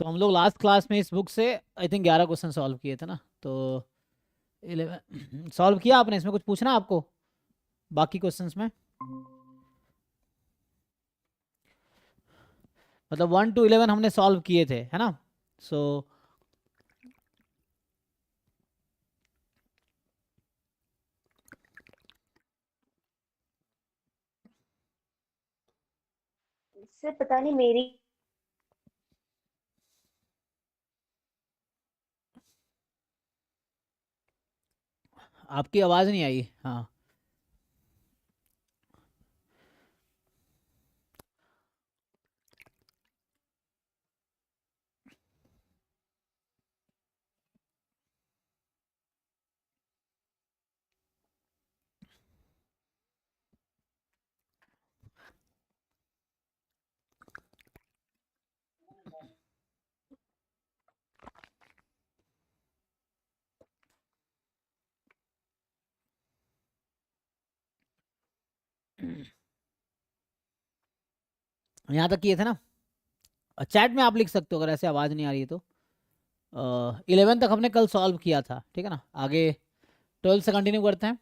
तो हम लोग लास्ट क्लास में इस बुक से आई थिंक 11 क्वेश्चन सॉल्व किए थे ना, तो 11 सॉल्व किया आपने। इसमें कुछ पूछना है आपको बाकी क्वेश्चंस में? मतलब 1 to 11 हमने सॉल्व किए थे, है ना? सो इससे पता नहीं मेरी। आपकी आवाज़ नहीं आई। हाँ, यहाँ तक किए थे ना। चैट में आप लिख सकते हो अगर ऐसे आवाज़ नहीं आ रही है तो। 11 तक हमने कल सॉल्व किया था, ठीक है ना? आगे 12 से कंटिन्यू करते हैं।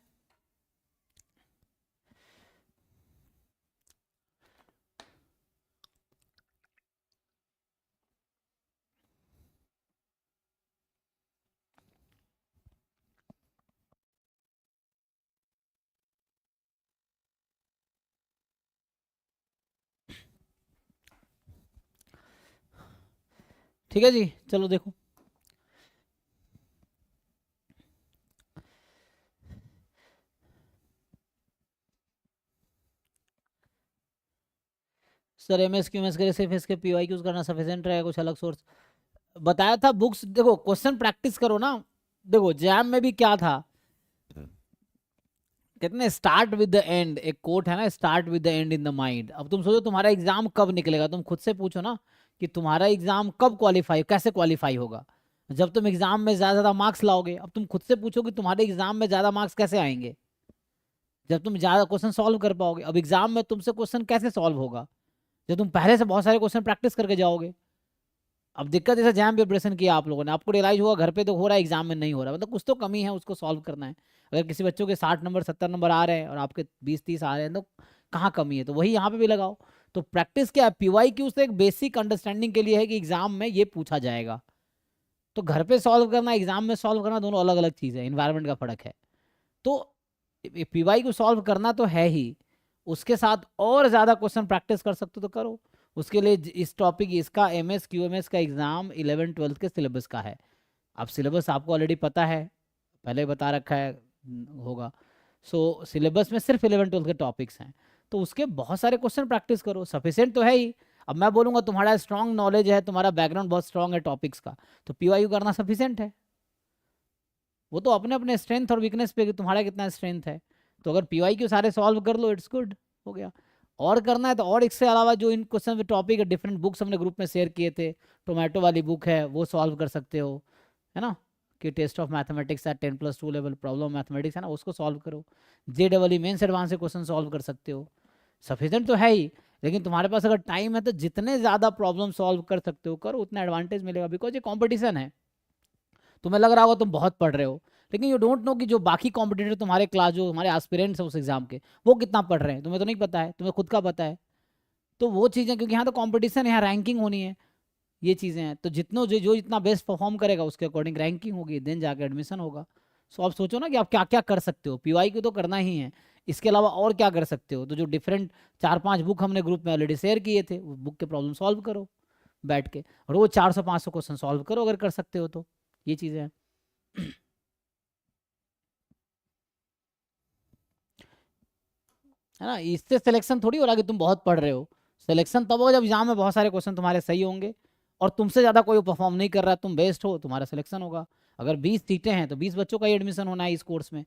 ठीक है जी, चलो देखो। Sir M S Q M S करे सिर्फ इसके पी वाई क्यूज करना सफिशिएंट रहेगा, कुछ अलग सोर्स बताया था? बुक्स देखो, क्वेश्चन प्रैक्टिस करो ना। देखो जैम में भी क्या था, कहते हैं स्टार्ट विद द एंड, एक कोट है ना, start with the and in the mind. अब तुम सोचो तुम्हारा एग्जाम कब निकलेगा, तुम खुद से पूछो ना कि तुम्हारा एग्जाम कब क्वालिफाई, कैसे क्वालिफाई होगा? जब तुम एग्जाम में ज्यादा ज्यादा मार्क्स लाओगे। अब तुम खुद से पूछो कि तुम्हारे एग्जाम में ज्यादा मार्क्स कैसे आएंगे? जब तुम ज्यादा क्वेश्चन सॉल्व कर पाओगे। अब एग्जाम में तुमसे क्वेश्चन कैसे सॉल्व होगा? जब तुम पहले से बहुत सारे क्वेश्चन प्रैक्टिस करके जाओगे। अब दिक्कत जैसे जैम प्रिपरेशन किया आप लोगों ने, आपको रियलाइज हुआ घर पे तो हो रहा है, एग्जाम में नहीं हो रहा, मतलब कुछ तो कमी है, उसको सॉल्व करना है। अगर किसी बच्चों के 60 नंबर 70 नंबर आ रहे हैं और आपके 20 30 आ रहे हैं, तो कहाँ कमी है? तो वही यहाँ पे भी लगाओ। तो प्रैक्टिस क्या है, पीवाई की उससे एक बेसिक अंडरस्टैंडिंग के लिए है कि एग्जाम में ये पूछा जाएगा। तो घर पे सॉल्व करना, एग्जाम में सॉल्व करना, दोनों अलग अलग चीज़ है, इन्वायरमेंट का फर्क है। तो पीवाई को सॉल्व करना तो है ही, उसके साथ और ज़्यादा क्वेश्चन प्रैक्टिस कर सकते हो तो करो। उसके लिए इस टॉपिक, इसका M S Q M S का एग्ज़ाम 11 12 के सिलेबस का है। अब सिलेबस आपको ऑलरेडी पता है, पहले बता रखा है होगा। सो सिलेबस में सिर्फ 11 12 के टॉपिक्स हैं, तो उसके बहुत सारे क्वेश्चन प्रैक्टिस करो, सफिशिएंट तो है ही। अब मैं बोलूँगा तुम्हारा स्ट्रॉन्ग नॉलेज है, तुम्हारा बैकग्राउंड बहुत स्ट्रॉन्ग है टॉपिक्स का, तो पीवाई करना सफिशिएंट है। वो तो अपने अपने स्ट्रेंथ और वीकनेस पे कि तुम्हारा कितना स्ट्रेंथ है। तो अगर पीवाई क्यू सारे सॉल्व कर लो, इट्स गुड, हो गया। और करना है तो और इससे अलावा जो इन क्वेश्चन टॉपिक है, डिफरेंट बुक्स हमने ग्रुप में शेयर किए थे, टोमेटो वाली बुक है वो सॉल्व कर सकते हो, है ना? कि टेस्ट ऑफ मैथमेटिक्स है 10+2 लेवल प्रॉब्लम मैथमेटिक्स है ना, उसको सॉल्व करो। जे डबल ई मेन्स एडवांस से क्वेश्चन सॉल्व कर सकते हो। सफिशिएंट तो है ही, लेकिन तुम्हारे पास अगर टाइम है तो जितने ज़्यादा प्रॉब्लम सॉल्व कर सकते हो करो, उतना एडवांटेज मिलेगा, बिकॉज ये कॉम्पिटिशन है। तुम्हें लग रहा होगा तुम बहुत पढ़ रहे हो, लेकिन यू डोंट नो कि जो बाकी कॉम्पिटिटर तुम्हारे क्लास, जो हमारे एस्पिरेंट्स हैं उस एग्जाम के, वो कितना पढ़ रहे हैं, तुम्हें तो नहीं पता है, तुम्हें खुद का पता है। तो वो चीज़ें, क्योंकि यहाँ तो कॉम्पिटिशन है, यहाँ रैंकिंग होनी है, ये चीज़ें हैं। तो जितनों जो जितना बेस्ट परफॉर्म करेगा उसके अकॉर्डिंग रैंकिंग होगी, देन जाके एडमिशन होगा। सो आप सोचो ना कि आप क्या क्या कर सकते हो, पीवाई को तो करना ही है, इसके अलावा और क्या कर सकते हो? तो जो डिफरेंट 4 5 बुक हमने ग्रुप में ऑलरेडी शेयर किए थे, वो बुक के प्रॉब्लम सॉल्व करो बैठ के। रोज 400 500 क्वेश्चन सॉल्व करो अगर कर सकते हो तो। ये चीज़ें हैं। है ना? इससे सिलेक्शन थोड़ी हो रहा कि तुम बहुत पढ़ रहे हो। सिलेक्शन तब होगा जब एग्जाम में बहुत सारे क्वेश्चन तुम्हारे सही होंगे और तुमसे ज़्यादा कोई परफॉर्म नहीं कर रहा, तुम बेस्ट हो, तुम्हारा सिलेक्शन होगा। अगर 20 सीटें हैं तो 20 बच्चों का ही एडमिशन होना है इस कोर्स में।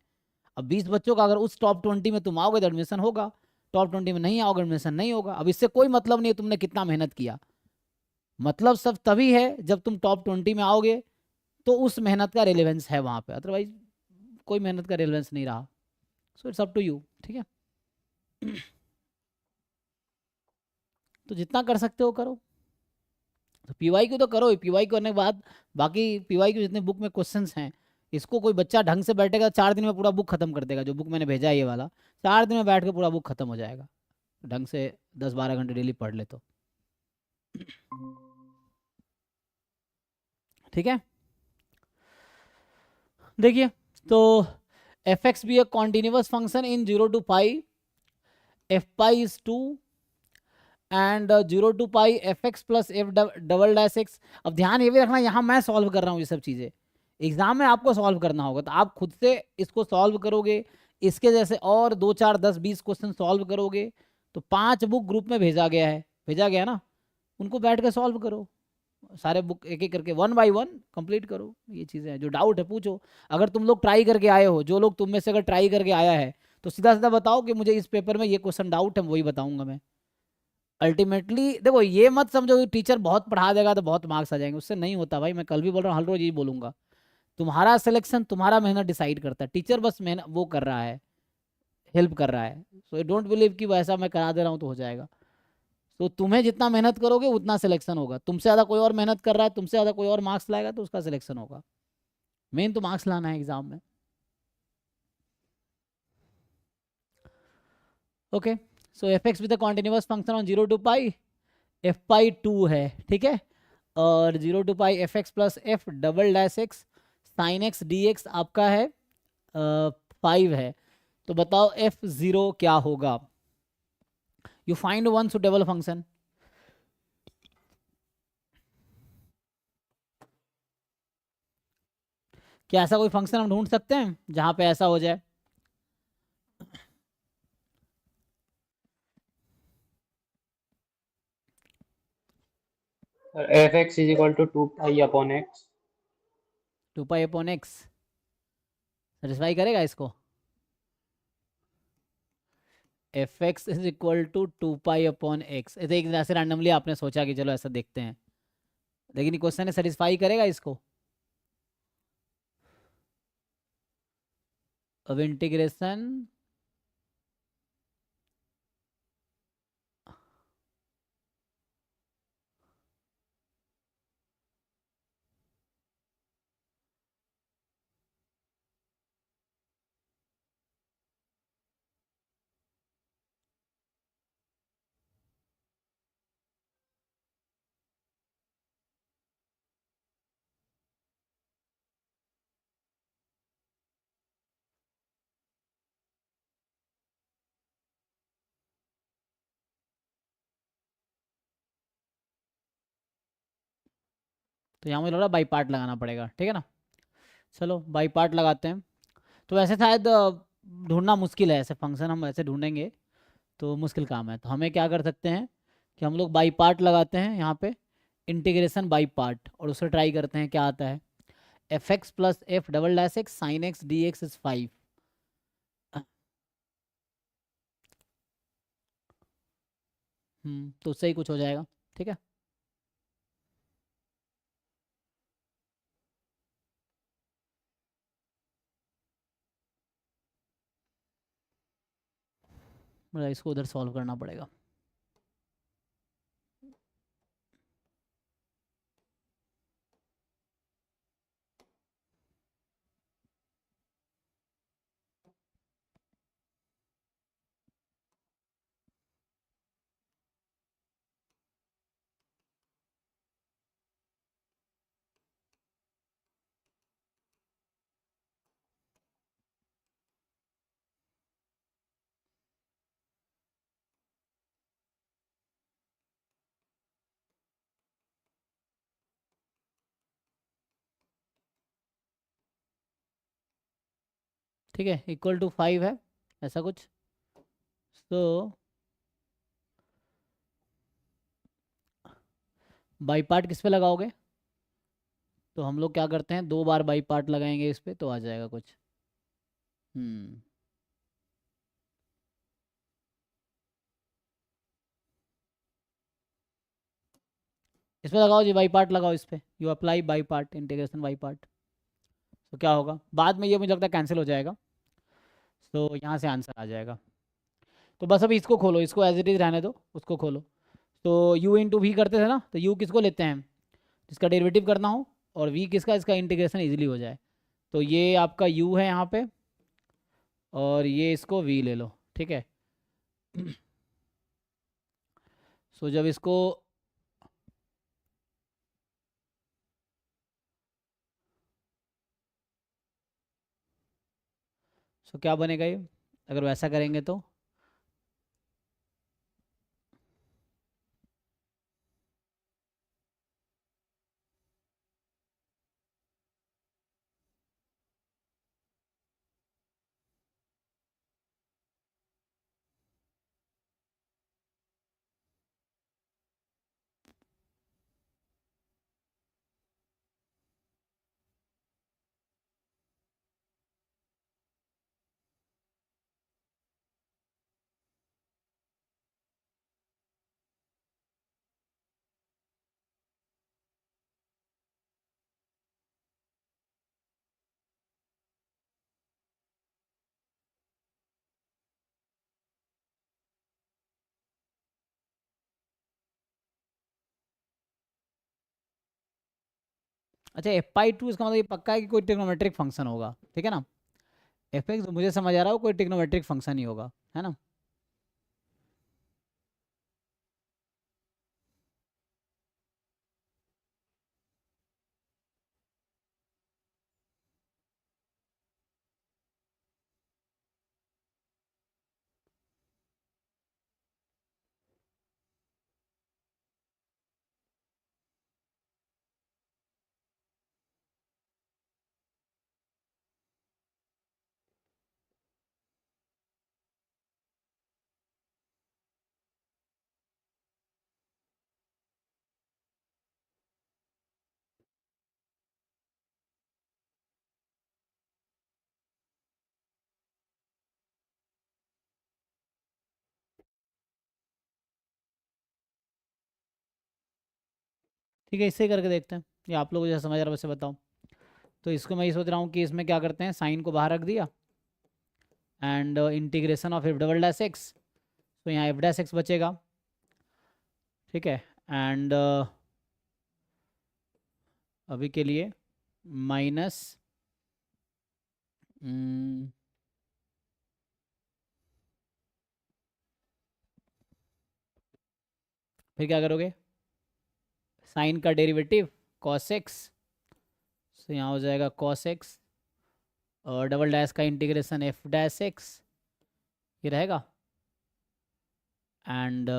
अब 20 बच्चों का, अगर उस टॉप 20 में तुम आओगे तो एडमिशन होगा, टॉप 20 में नहीं आओगे एडमिशन नहीं होगा। अब इससे कोई मतलब नहीं है तुमने कितना मेहनत किया, मतलब सब तभी है जब तुम टॉप 20 में आओगे, तो उस मेहनत का रिलेवेंस है वहाँ पे, अदरवाइज कोई मेहनत का रिलेवेंस नहीं रहा। So it's up to you, ठीक है? तो जितना कर सकते हो करो। तो पीवाई क्यू तो करो, पीवाई करने के बाद बाकी पीवाई क्यू जितने बुक में क्वेश्चंस हैं, इसको कोई बच्चा ढंग से बैठेगा 4 दिन में पूरा बुक खत्म कर देगा। जो बुक मैंने भेजा है ये वाला, 4 दिन में बैठ के पूरा बुक खत्म हो जाएगा, ढंग से 10-12 घंटे डेली पढ़ ले तो। ठीक है, देखिए तो f x be a continuous function in 0 to π, F pi is 2 and 0 to π F x plus F double dash x. अब ध्यान ये भी रखना, यहाँ मैं सॉल्व कर रहा हूँ ये सब चीज़ें, एग्जाम में आपको सॉल्व करना होगा, तो आप खुद से इसको सॉल्व करोगे, इसके जैसे और 2, 4, 10, 20 क्वेश्चन सॉल्व करोगे। तो 5 बुक ग्रुप में भेजा गया ना, उनको बैठ के सॉल्व करो, सारे बुक एक एक करके 1 by 1 कंप्लीट करो। ये चीज़ें हैं, जो डाउट है पूछो। अगर तुम लोग ट्राई करके आए हो, जो लोग तुम में से अगर ट्राई करके आया है, तो सीधा सीधा बताओ कि मुझे इस पेपर में ये क्वेश्चन डाउट है, वही बताऊंगा मैं। अल्टीमेटली देखो, ये मत समझो कि टीचर बहुत पढ़ा देगा तो बहुत मार्क्स आ जाएंगे, उससे नहीं होता भाई। मैं कल भी बोल रहा हूँ, हर रोज यही बोलूंगा, तुम्हारा सिलेक्शन तुम्हारा मेहनत डिसाइड करता है, टीचर बस मेहनत वो कर रहा है, हेल्प कर रहा है। सो डोंट बिलीव कि वैसा मैं करा दे रहा हूँ तो हो जाएगा। तो तुम्हें जितना मेहनत करोगे उतना सिलेक्शन होगा। तुमसे ज़्यादा कोई और मेहनत कर रहा है, तुमसे ज़्यादा कोई और मार्क्स लाएगा, तो उसका सिलेक्शन होगा। मेन तो मार्क्स लाना है एग्जाम में। Okay, so F x with the continuous function on 0 to π, F pi 2 है, ठीक है, और 0 to π F x plus F double dash x sine x d x आपका है 5 है। तो बताओ F0 क्या होगा? You find one suitable function. क्या ऐसा कोई फंक्शन हम ढूंढ सकते हैं जहां पे ऐसा हो जाए? F x is equal to 2π/x। 2π/x satisfy करेगा इसको? F x is equal to 2π/x, एक ऐसे रैंडमली आपने सोचा कि चलो ऐसा देखते हैं, लेकिन ये क्वेश्चन सेटिस्फाई करेगा इसको? अब इंटीग्रेशन तो यहाँ मुझे लग रहा है बाई पार्ट लगाना पड़ेगा, ठीक है ना? चलो बाई पार्ट लगाते हैं। तो वैसे शायद ढूंढना मुश्किल है, ऐसे फंक्शन हम ऐसे ढूंढेंगे तो मुश्किल काम है। तो हमें क्या कर सकते हैं कि हम लोग बाई पार्ट लगाते हैं यहाँ पे, इंटीग्रेशन बाई पार्ट, और उससे ट्राई करते हैं क्या आता है। F x plus F double dash x sine x d x is 5। तो उससे ही कुछ हो जाएगा, ठीक है। मुझे इसको उधर सॉल्व करना पड़ेगा। ठीक है, इक्वल टू 5 है, ऐसा कुछ। तो बाई पार्ट किस पे लगाओगे? तो हम लोग क्या करते हैं, 2 बार बाई पार्ट लगाएंगे इस पे तो आ जाएगा कुछ। हम्म इस पे लगाओ जी, बाई पार्ट लगाओ इस पे, you apply by part, integration by part. तो क्या होगा बाद में, ये मुझे लगता है कैंसिल हो जाएगा, तो यहाँ से आंसर आ जाएगा। तो बस अभी इसको खोलो, इसको एज इट इज़ रहने दो, उसको खोलो। तो u इंटू वी करते थे ना, तो u किसको लेते हैं, जिसका डेरिवेटिव करना हो, और v किसका, इसका इंटीग्रेशन इजीली हो जाए। तो ये आपका u है यहाँ पे, और ये इसको v ले लो, ठीक है। सो जब इसको सो क्या बनेगा ये, अगर वैसा करेंगे तो अच्छा f/2 इसका मतलब ये पक्का है कि कोई ट्रिग्नोमेट्रिक फंक्शन होगा, ठीक है ना। fx मुझे समझ आ रहा हो कोई ट्रिग्नोमेट्रिक फंक्शन ही होगा, है ना। ठीक है, इससे करके देखते हैं, ये आप लोग जैसे समझ रहे हो वैसे बताओ। तो इसको मैं ये सोच रहा हूँ कि इसमें क्या करते हैं, साइन को बाहर रख दिया, and integration of f double dash x, तो यहाँ f डैश एक्स बचेगा, ठीक है। एंड अभी के लिए माइनस, फिर क्या करोगे, साइन का डेरिवेटिव cos x, तो यहाँ हो जाएगा cos x, और डबल डैश का इंटीग्रेशन f डैश एक्स, ये रहेगा। एंड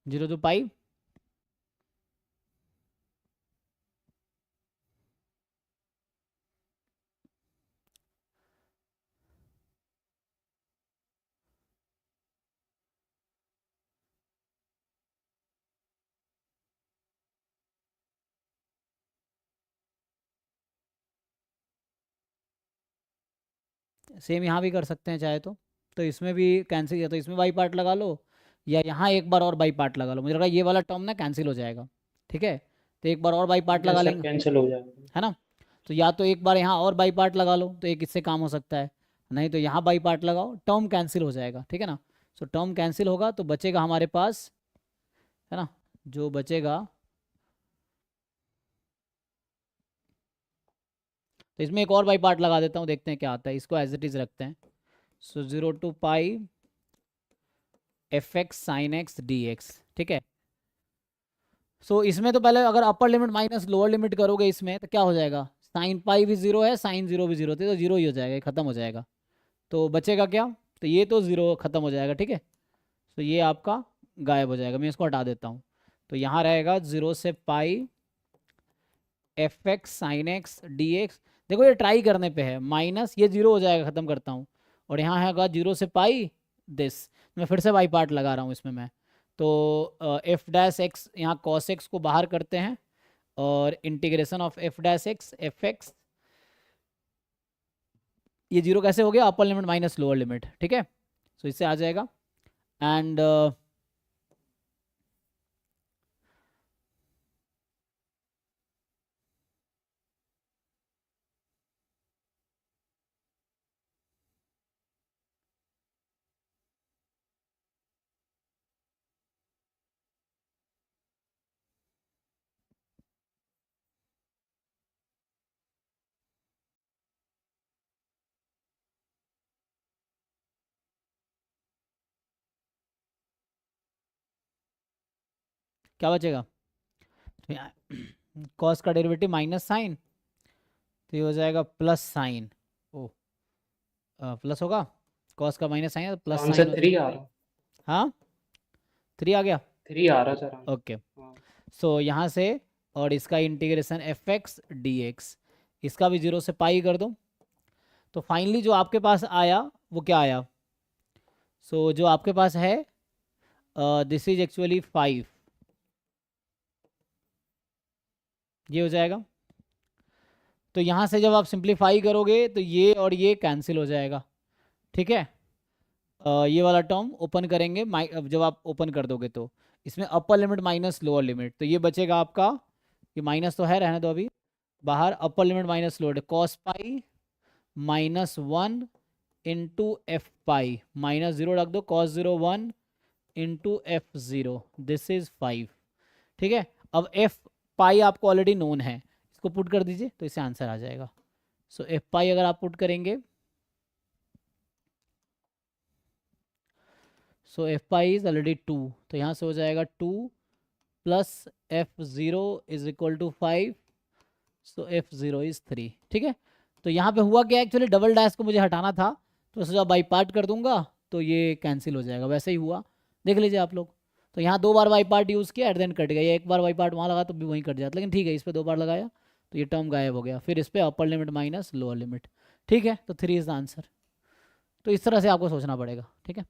0 to π, सेम यहाँ भी कर सकते हैं चाहे तो इसमें भी कैंसिल किया तो इसमें बाई पार्ट लगा लो, या यहाँ एक बार और बाई पार्ट लगा लो, मुझे लगा ये वाला टर्म ना कैंसिल हो जाएगा, ठीक है। तो एक बार और बाई पार्ट ठीक है लगा सर, लेंगे, कैंसिल हो जाएगा। है ना। तो या तो एक बार यहाँ और बाई पार्ट लगा लो, तो एक इससे काम हो सकता है, नहीं तो यहाँ बाई पार्ट लगाओ, टर्म कैंसिल हो जाएगा, ठीक है ना। सो टर्म कैंसिल होगा तो बचेगा हमारे पास, है ना, जो बचेगा, तो इसमें एक और बाई पार्ट लगा देता हूँ, देखते हैं क्या आता है, इसको एज इट इज रखते हैं। सो 0 to π f(x sin x dx), ठीक है। सो इसमें तो पहले अगर upper limit minus lower limit करोगे इसमें तो क्या हो जाएगा, साइन पाई भी जीरो है, साइन जीरो भी जीरो थे, तो जीरो ही हो जाएगा, ये खत्म हो जाएगा। तो बचेगा क्या, तो ये तो जीरो खत्म हो जाएगा, ठीक है। तो ये आपका गायब हो जाएगा, मैं इसको हटा देता हूँ। तो यहाँ रहेगा 0 से π f(x sin x dx), देखो ये ट्राई करने पे है, माइनस ये जीरो हो जाएगा, खत्म करता हूँ, और यहाँ है 0 से π दिस, मैं फिर से बाई पार्ट लगा रहा हूँ इसमें मैं। तो f(x), यहाँ cos x को बाहर करते हैं, और इंटीग्रेशन ऑफ f(x) f(x), ये जीरो कैसे हो गया, upper limit minus lower limit, ठीक है। सो इससे आ जाएगा। एंड क्या बचेगा? कॉस का डेरिवेटिव माइनस साइन, तो ये हो जाएगा प्लस साइन। ओ प्लस होगा, कॉस का minus sine plus sine answer हो 3 जाएगा। आ रहा। हाँ 3 आ गया। 3 आ रहा सर। ओके, हाँ। सो यहाँ से और इसका integration F x d x, इसका भी 0 से पाई कर दो। तो फाइनली जो आपके पास आया वो क्या आया? सो जो आपके पास है दिस इज एक्चुअली 5, ये हो जाएगा। तो यहाँ से जब आप सिंप्लीफाई करोगे तो ये और ये कैंसिल हो जाएगा, ठीक है। ये वाला टर्म ओपन करेंगे, जब आप ओपन कर दोगे तो इसमें upper limit minus lower limit, तो ये बचेगा आपका, ये माइनस तो है, रहने दो अभी बाहर, upper limit minus lower, cos pi minus 1 into F pi minus 0 रख दो, cos 0 1 into F 0, this is 5, ठीक है। अब एफ पाई आपको ऑलरेडी नोन है, इसको पुट कर दीजिए तो इससे आंसर आ जाएगा। सो एफ पाई अगर आप पुट करेंगे, so f pi is already 2, तो यहाँ से हो जाएगा 2 plus f 0 is equal to 5, so f 0 is 3, ठीक है। तो यहाँ पे हुआ क्या, एक्चुअली डबल डैश को मुझे हटाना था, तो सोचा बाई पार्ट कर दूंगा तो ये कैंसिल हो जाएगा, वैसे ही हुआ, देख लीजिए आप लोग। तो यहाँ 2 बार बाई पार्ट यूज़ किया, एट द एंड कट गया, एक बार बाई पार्ट वहाँ लगा तो भी वहीं कट जाता, लेकिन ठीक है इस पर 2 बार लगाया तो ये टर्म गायब हो गया, फिर इस पर upper limit minus lower limit, ठीक है। तो 3 इज द आंसर। तो इस तरह से आपको सोचना पड़ेगा, ठीक है।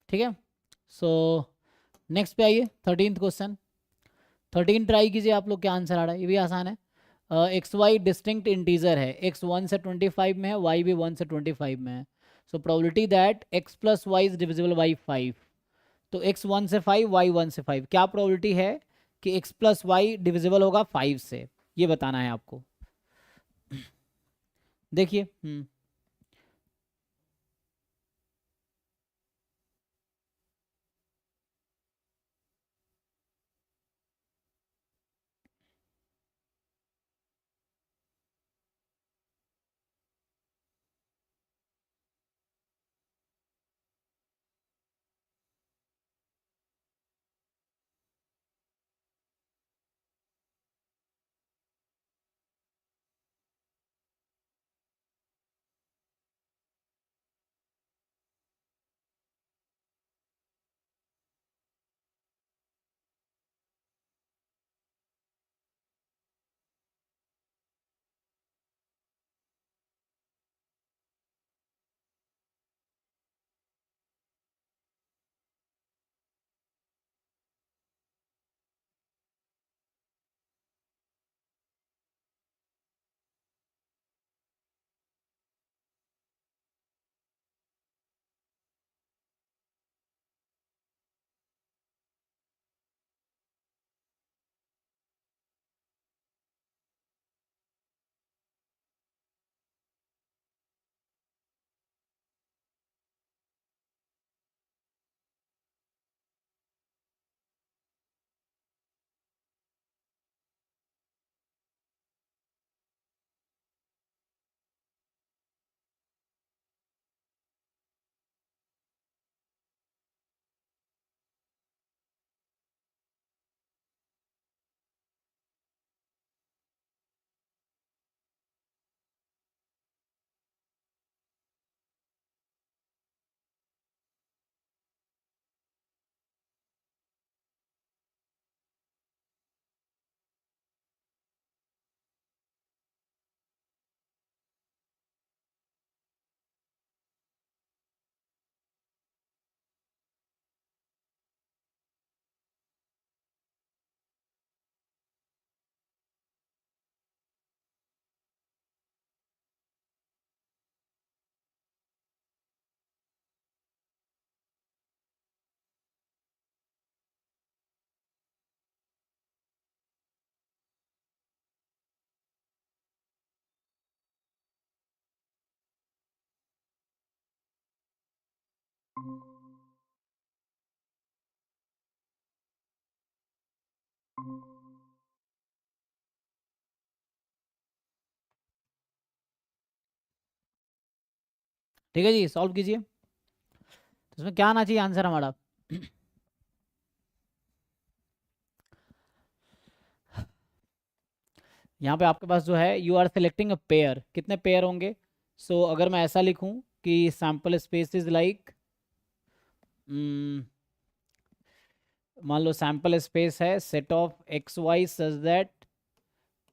ठीक है, सो नेक्स्ट पे आइए, 13th क्वेश्चन। 13 ट्राई कीजिए आप लोग, क्या आंसर आ रहा है, ये भी आसान है। एक्स वाई डिस्टिंक्ट इंटीजर है, एक्स 1 से 25 में है, वाई भी 1 से 25 में है। So probability that x plus y is divisible by 5, तो एक्स 1 से 5 वाई 1 से 5, क्या प्रोबेबिलिटी है कि एक्स प्लस वाई डिविजिबल होगा 5 से, ये बताना है आपको। देखिए ठीक है जी, सॉल्व कीजिए। तो इसमें क्या आना चाहिए आंसर हमारा? यहाँ पे आपके पास जो है you are selecting a pair, कितने पेयर होंगे? सो अगर मैं ऐसा लिखूं कि सैम्पल स्पेस इज लाइक, मान लो सैम्पल स्पेस है set of x y such that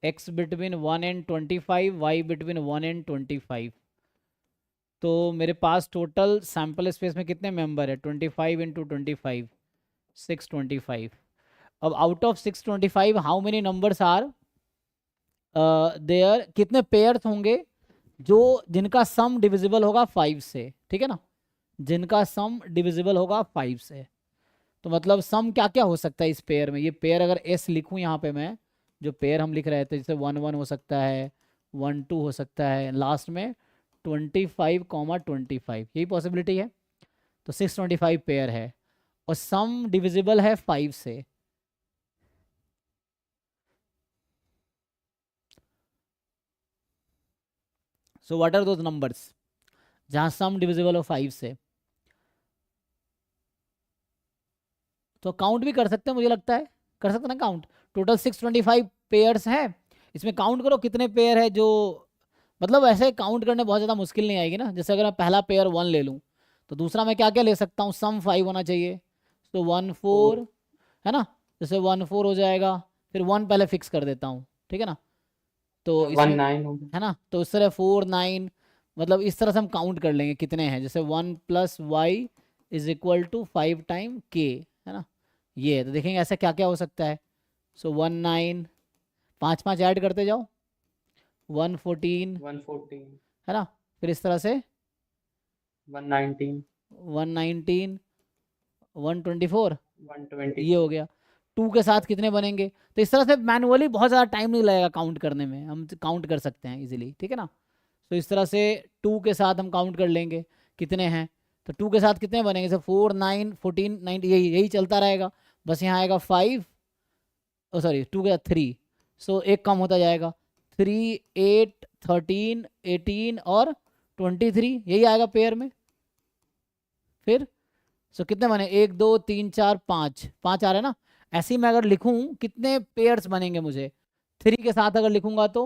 x between 1 and 25, y between 1 and 25। तो मेरे पास टोटल सैम्पल स्पेस में कितने मेंबर है? 25 इंटू 25, 625। अब out of 625 how many numbers are there, कितने पेयर्स होंगे जो जिनका सम डिविजिबल होगा 5 से, ठीक है ना, जिनका सम डिविजिबल होगा 5 से। तो मतलब सम क्या क्या हो सकता है इस पेयर में? ये पेयर अगर एस लिखूं यहाँ पे मैं, जो पेयर हम लिख रहे थे, जैसे 1 1 हो सकता है, 1 2 हो सकता है, लास्ट में 25, 25, यही पॉसिबिलिटी है। तो 625 पेयर है और सम डिविजिबल है 5 से। So what are those numbers जहां सम डिविजिबल हो 5 से? तो काउंट भी कर सकते हैं, मुझे लगता है कर सकते हैं ना काउंट। टोटल 625 पेयर्स हैं, इसमें काउंट करो कितने पेयर है जो, मतलब ऐसे काउंट करने बहुत ज़्यादा मुश्किल नहीं आएगी ना। जैसे अगर मैं पहला पेयर 1 ले लूँ तो दूसरा मैं क्या क्या ले सकता हूँ? सम 5 होना चाहिए, तो 1 4 है ना, जैसे 1 4 हो जाएगा, फिर 1 पहले फिक्स कर देता हूँ, ठीक है ना। तो 1 इसमें 9 हो गया। है ना, तो इस तरह 4 9, मतलब इस तरह से हम काउंट कर लेंगे कितने हैं। जैसे 1 plus y is equal to 5 time k, है ना, ये तो देखेंगे ऐसा क्या क्या हो सकता है। सो 1 9, 5 5 ऐड करते जाओ, 1 14, 114, है ना, फिर इस तरह से 119, 119, 124, 120। ये हो गया। 2 के साथ कितने बनेंगे? तो इस तरह से मैनुअली बहुत ज़्यादा टाइम नहीं लगेगा काउंट करने में, हम काउंट कर सकते हैं इजीली, ठीक है ना। तो इस तरह से 2 के साथ हम काउंट कर लेंगे कितने हैं। तो 2 के साथ कितने बनेंगे? जैसे 4 9 14 9, यही यही चलता रहेगा। बस यहाँ आएगा 5, ओ सॉरी 2 के साथ 3, सो एक कम होता जाएगा, 3 8 13 18 और 23, यही आएगा पेयर में। फिर सो कितने बने? 1 2 3 4 5, 5 आ रहे हैं ना। ऐसे ही मैं अगर लिखूं कितने पेयर्स बनेंगे मुझे? 3 के साथ अगर लिखूंगा तो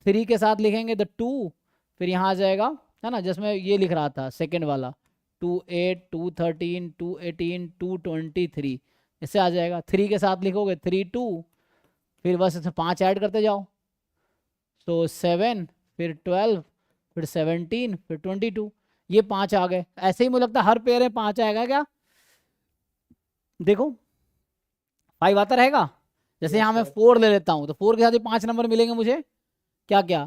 3 के साथ लिखेंगे द 2, फिर यहाँ आ जाएगा, है ना, जिसमें ये लिख रहा था सेकंड वाला, 2 8 2 13 2 18 2 23, इससे आ जाएगा। 3 के साथ लिखोगे 3 2, फिर बस इसमें 5 ऐड करते जाओ, तो 7, फिर 12, फिर 17, फिर 22, ये 5 आ गए। ऐसे ही मुझे लगता है हर पेयर में 5 आएगा क्या? देखो 5 आता रहेगा। जैसे यस यहाँ मैं सर। 4 ले लेता हूँ तो 4 के साथ ही 5 नंबर मिलेंगे मुझे, क्या क्या,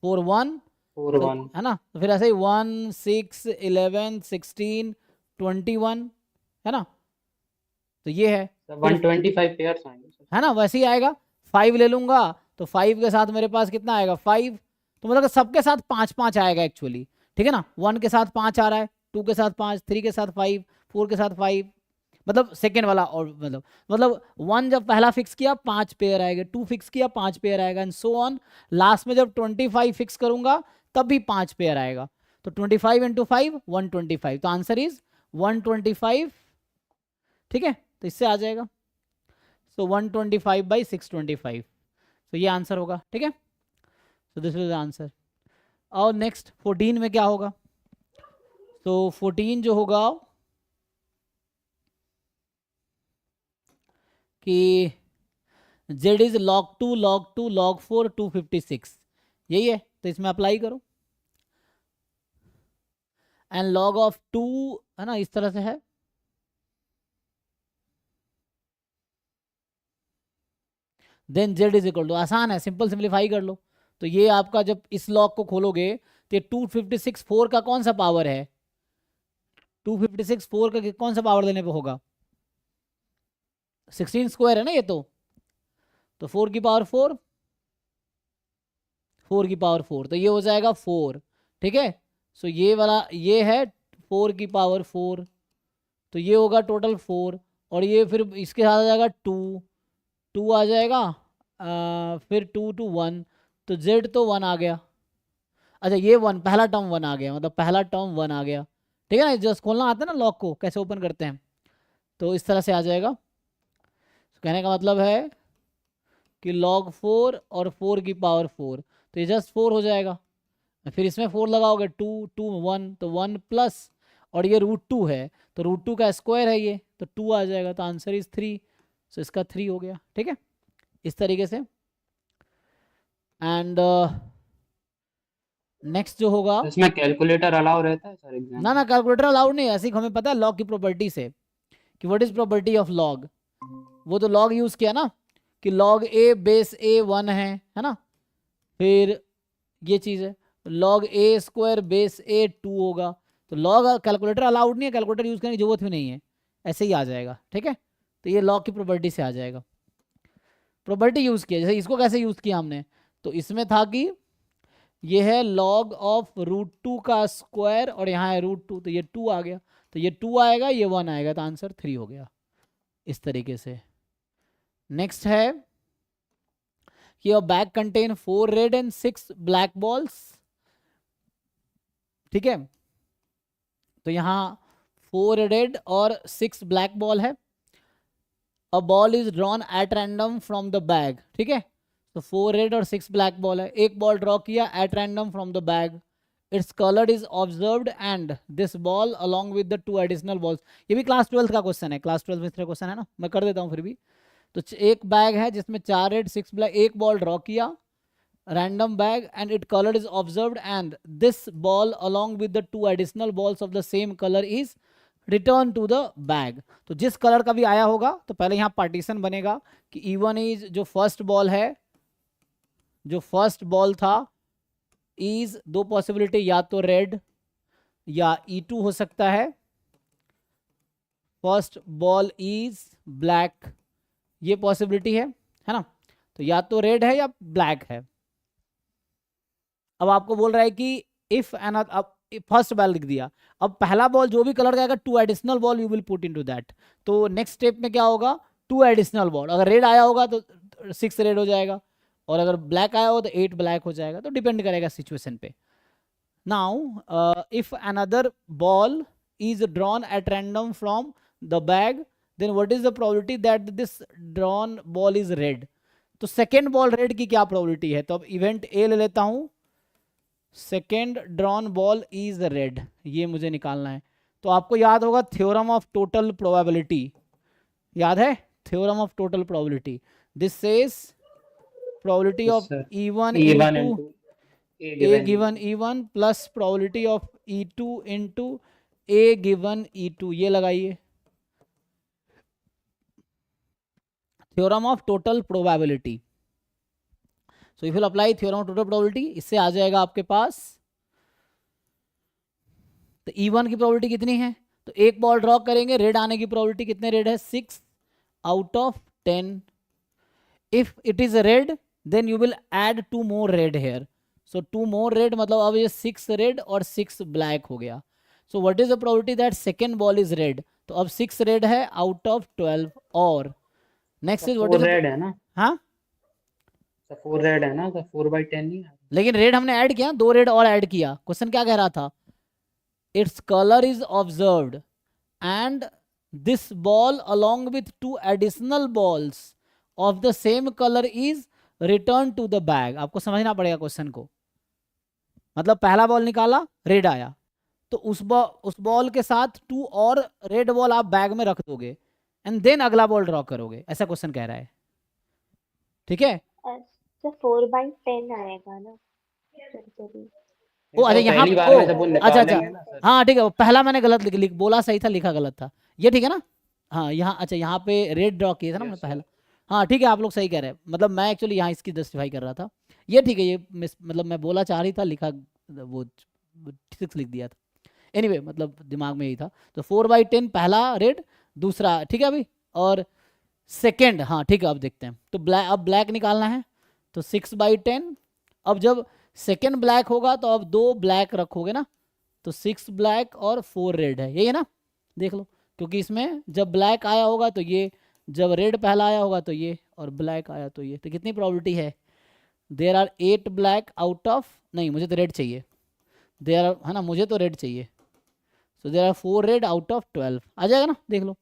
4 1, 4 तो 1, है ना, तो फिर ऐसे ही 1 6 11 16 21, है ना, तो ये है। सर फिर 125 पेयर्स आएंगे सर। है ना, वैसे ही आएगा। 5 ले लूंगा तो 5 के साथ मेरे पास कितना आएगा? 5, तो मतलब सबके साथ 5 5 आएगा एक्चुअली, ठीक है ना। 1 के साथ 5 आ रहा है, 2 के साथ 5, 3 के साथ 5, 4 के साथ 5, मतलब सेकेंड वाला, और मतलब 1 जब पहला फिक्स किया 5 पेयर आएंगे, 2 फिक्स किया 5 पेयर आएगा, एंड सो ऑन। लास्ट में जब 25 फिक्स करूंगा तब भी 5 पेयर आएगा। तो 25 इंटू 5 125, तो आंसर इज 125, ठीक है, तो इससे आ जाएगा। सो 125 बाई 625, तो ये आंसर होगा, ठीक है। So this is the answer. और नेक्स्ट 14 में क्या होगा? तो 14 जो होगा कि z is log 2 log 2 log 4 256, यही है, तो इसमें अप्लाई करो। एंड log ऑफ 2, है ना, इस तरह से है। Then z is equal to, आसान है, सिंपल सिंप्लीफाई कर लो। तो ये आपका जब इस लॉग को खोलोगे तो ये 256 4 का कौन सा पावर है? 256 4 का कौन सा पावर देने पे होगा? 16 स्क्वायर है ना ये तो 4 की पावर 4, 4 की पावर 4, तो ये हो जाएगा 4, ठीक है। सो ये वाला ये है 4 की पावर 4, तो ये होगा टोटल 4, और ये फिर इसके साथ आ जाएगा 2 आ जाएगा, फिर 2 to 1, तो z तो 1 आ गया। अच्छा ये 1 पहला टर्म 1 आ गया, मतलब पहला टर्म 1 आ गया, ठीक है ना। जस्ट खोलना आता है ना लॉक को, कैसे ओपन करते हैं, तो इस तरह से आ जाएगा। तो कहने का मतलब है कि log 4 और 4 की पावर 4, तो ये जस्ट 4 हो जाएगा। फिर इसमें 4 लगाओगे 2 2 1, तो 1 प्लस, और ये √2 है, तो √2 का स्क्वायर है ये, तो 2 आ जाएगा, तो आंसर इज 3। सो इसका 3 हो गया, ठीक है, इस तरीके से। एंड नेक्स्ट जो होगा, इसमें कैलकुलेटर अलाउ रहता है सर एग्जाम ना कैलकुलेटर अलाउड नहीं है, ऐसे ही हमें पता है लॉग की प्रॉपर्टी से कि what is property of log. वो तो लॉग यूज किया ना कि log a बेस a 1 है ना, फिर ये चीज़ है log a square base a 2 होगा, तो log कैलकुलेटर अलाउड नहीं है, कैलकुलेटर यूज करने की जरूरत भी नहीं है, ऐसे ही आ जाएगा, ठीक है। तो ये log की प्रॉपर्टी से आ जाएगा, प्रॉपर्टी यूज किया। जैसे इसको कैसे यूज किया हमने, तो इसमें था कि ये है log ऑफ √2 का स्क्वायर, और यहाँ है √2, तो ये 2 आ गया, तो ये 2 आएगा, ये 1 आएगा, तो आंसर 3 हो गया, इस तरीके से। नेक्स्ट है कि your bag contain 4 red and 6 black balls, ठीक है। तो यहाँ 4 रेड और 6 ब्लैक बॉल है। A ball is drawn at random from the bag, ठीक है। तो 4 रेड और 6 ब्लैक बॉल है, एक बॉल ड्रॉ किया at random from the bag, it's colour is observed and this ball along with the 2 additional balls. ये भी class 12 का क्वेश्चन है, क्लास 12 में क्वेश्चन है ना, मैं कर देता हूँ फिर भी। तो एक बैग है जिसमें 4 रेड 6 ब्लैक, एक बॉल ड्रॉ किया random bag and it colour is observed and this ball along with the 2 additional balls of the same colour is return to the bag. तो जिस कलर का भी आया होगा, तो पहले यहाँ पार्टीशन बनेगा कि E1 इज जो फर्स्ट बॉल है, जो फर्स्ट बॉल था इज, दो पॉसिबिलिटी, या तो रेड या E2 हो सकता है, फर्स्ट बॉल इज ब्लैक, ये पॉसिबिलिटी है ना। तो या तो रेड है या ब्लैक है। अब आपको बोल रहा है कि इफ एन, अब फर्स्ट बॉल लिख दिया, अब पहला बॉल जो भी कलर का आएगा 2 additional ball you will put into that. तो नेक्स्ट स्टेप में क्या होगा, 2 एडिशनल बॉल, अगर रेड आया होगा तो 6 रेड हो जाएगा, और अगर ब्लैक आया हो तो 8 ब्लैक हो जाएगा, तो डिपेंड करेगा सिचुएशन पे। Now if another ball is drawn at random from the bag, then what is the probability that this drawn ball is red। तो सेकेंड बॉल रेड की क्या प्रोबेबिलिटी है, तो अब इवेंट ए ले लेता हूं, second drawn ball is red, ये मुझे निकालना है। तो आपको याद होगा थ्योरम ऑफ टोटल प्रोबेबिलिटी, याद है theorem of total probability, this says probability of E1 into A given E1 plus probability of E2 into A given E2, ये लगाइए theorem of total probability. So if you apply theorem of total probability, इससे आ जाएगा आपके पास, तो E1 की probability कितनी है, तो एक बॉल ड्रॉ करेंगे, रेड आने की प्रोबेबिलिटी कितने रेड है, 6 out of 10। If it is red then you will add 2 more red here, so 2 more red मतलब अब ये 6 रेड और 6 ब्लैक हो गया। So what is the probability that second ball is red, तो अब 6 रेड है आउट ऑफ 12, और next is what is red है ना, हाँ 4 रेड है ना, तो 4/10 नहीं है। लेकिन रेड हमने ऐड किया, 2 रेड और ऐड किया। क्वेश्चन क्या कह रहा था, it's colour is observed and this ball along with 2 additional balls of the same colour is return to the bag. आपको समझना पड़ेगा क्वेश्चन को, मतलब पहला बॉल निकाला रेड आया, तो उस बॉल के साथ 2 और रेड बॉल आप बैग में रख दोगे एंड देन अगला बॉल ड्रॉ करोगे, ऐसा क्वेश्चन कह रहा है, ठीक है। तो 4/10 आएगा ना, ओ अच्छा यहाँ पहली बार में जब वो अच्छा निकालेंगे ना सर, हाँ ठीक है, पहला मैंने गलत लिख बोला सही था, लिखा गलत था, ये ठीक है ना। हाँ यहाँ अच्छा यहाँ पे रेड ड्रॉ किया था ना मैंने पहला, हाँ ठीक है, आप लोग सही कह रहे हैं, मतलब मैं एक्चुअली यहाँ इसकी जस्टिफाई कर रहा था, ये ठीक है, ये मतलब मैं बोला चाह रही था, लिखा वो 6 लिख दिया था, एनीवे मतलब दिमाग में यही था। तो 4/10 पहला रेड, दूसरा ठीक है अभी, और सेकेंड हाँ ठीक है, अब देखते हैं। तो अब ब्लैक निकालना है, तो 6/10, अब जब सेकेंड ब्लैक होगा तो अब 2 ब्लैक रखोगे ना, तो तो 6 ब्लैक और 4 रेड है, यही है ना, देख लो, क्योंकि इसमें जब ब्लैक आया होगा तो ये, जब रेड पहला आया होगा तो ये, और ब्लैक आया तो ये, तो कितनी प्रोबेबिलिटी है, there are 8 black out of, नहीं मुझे तो रेड चाहिए, देयर आर, है ना, मुझे तो रेड चाहिए, so there are 4 red out of 12, आ जाएगा ना, देख लो।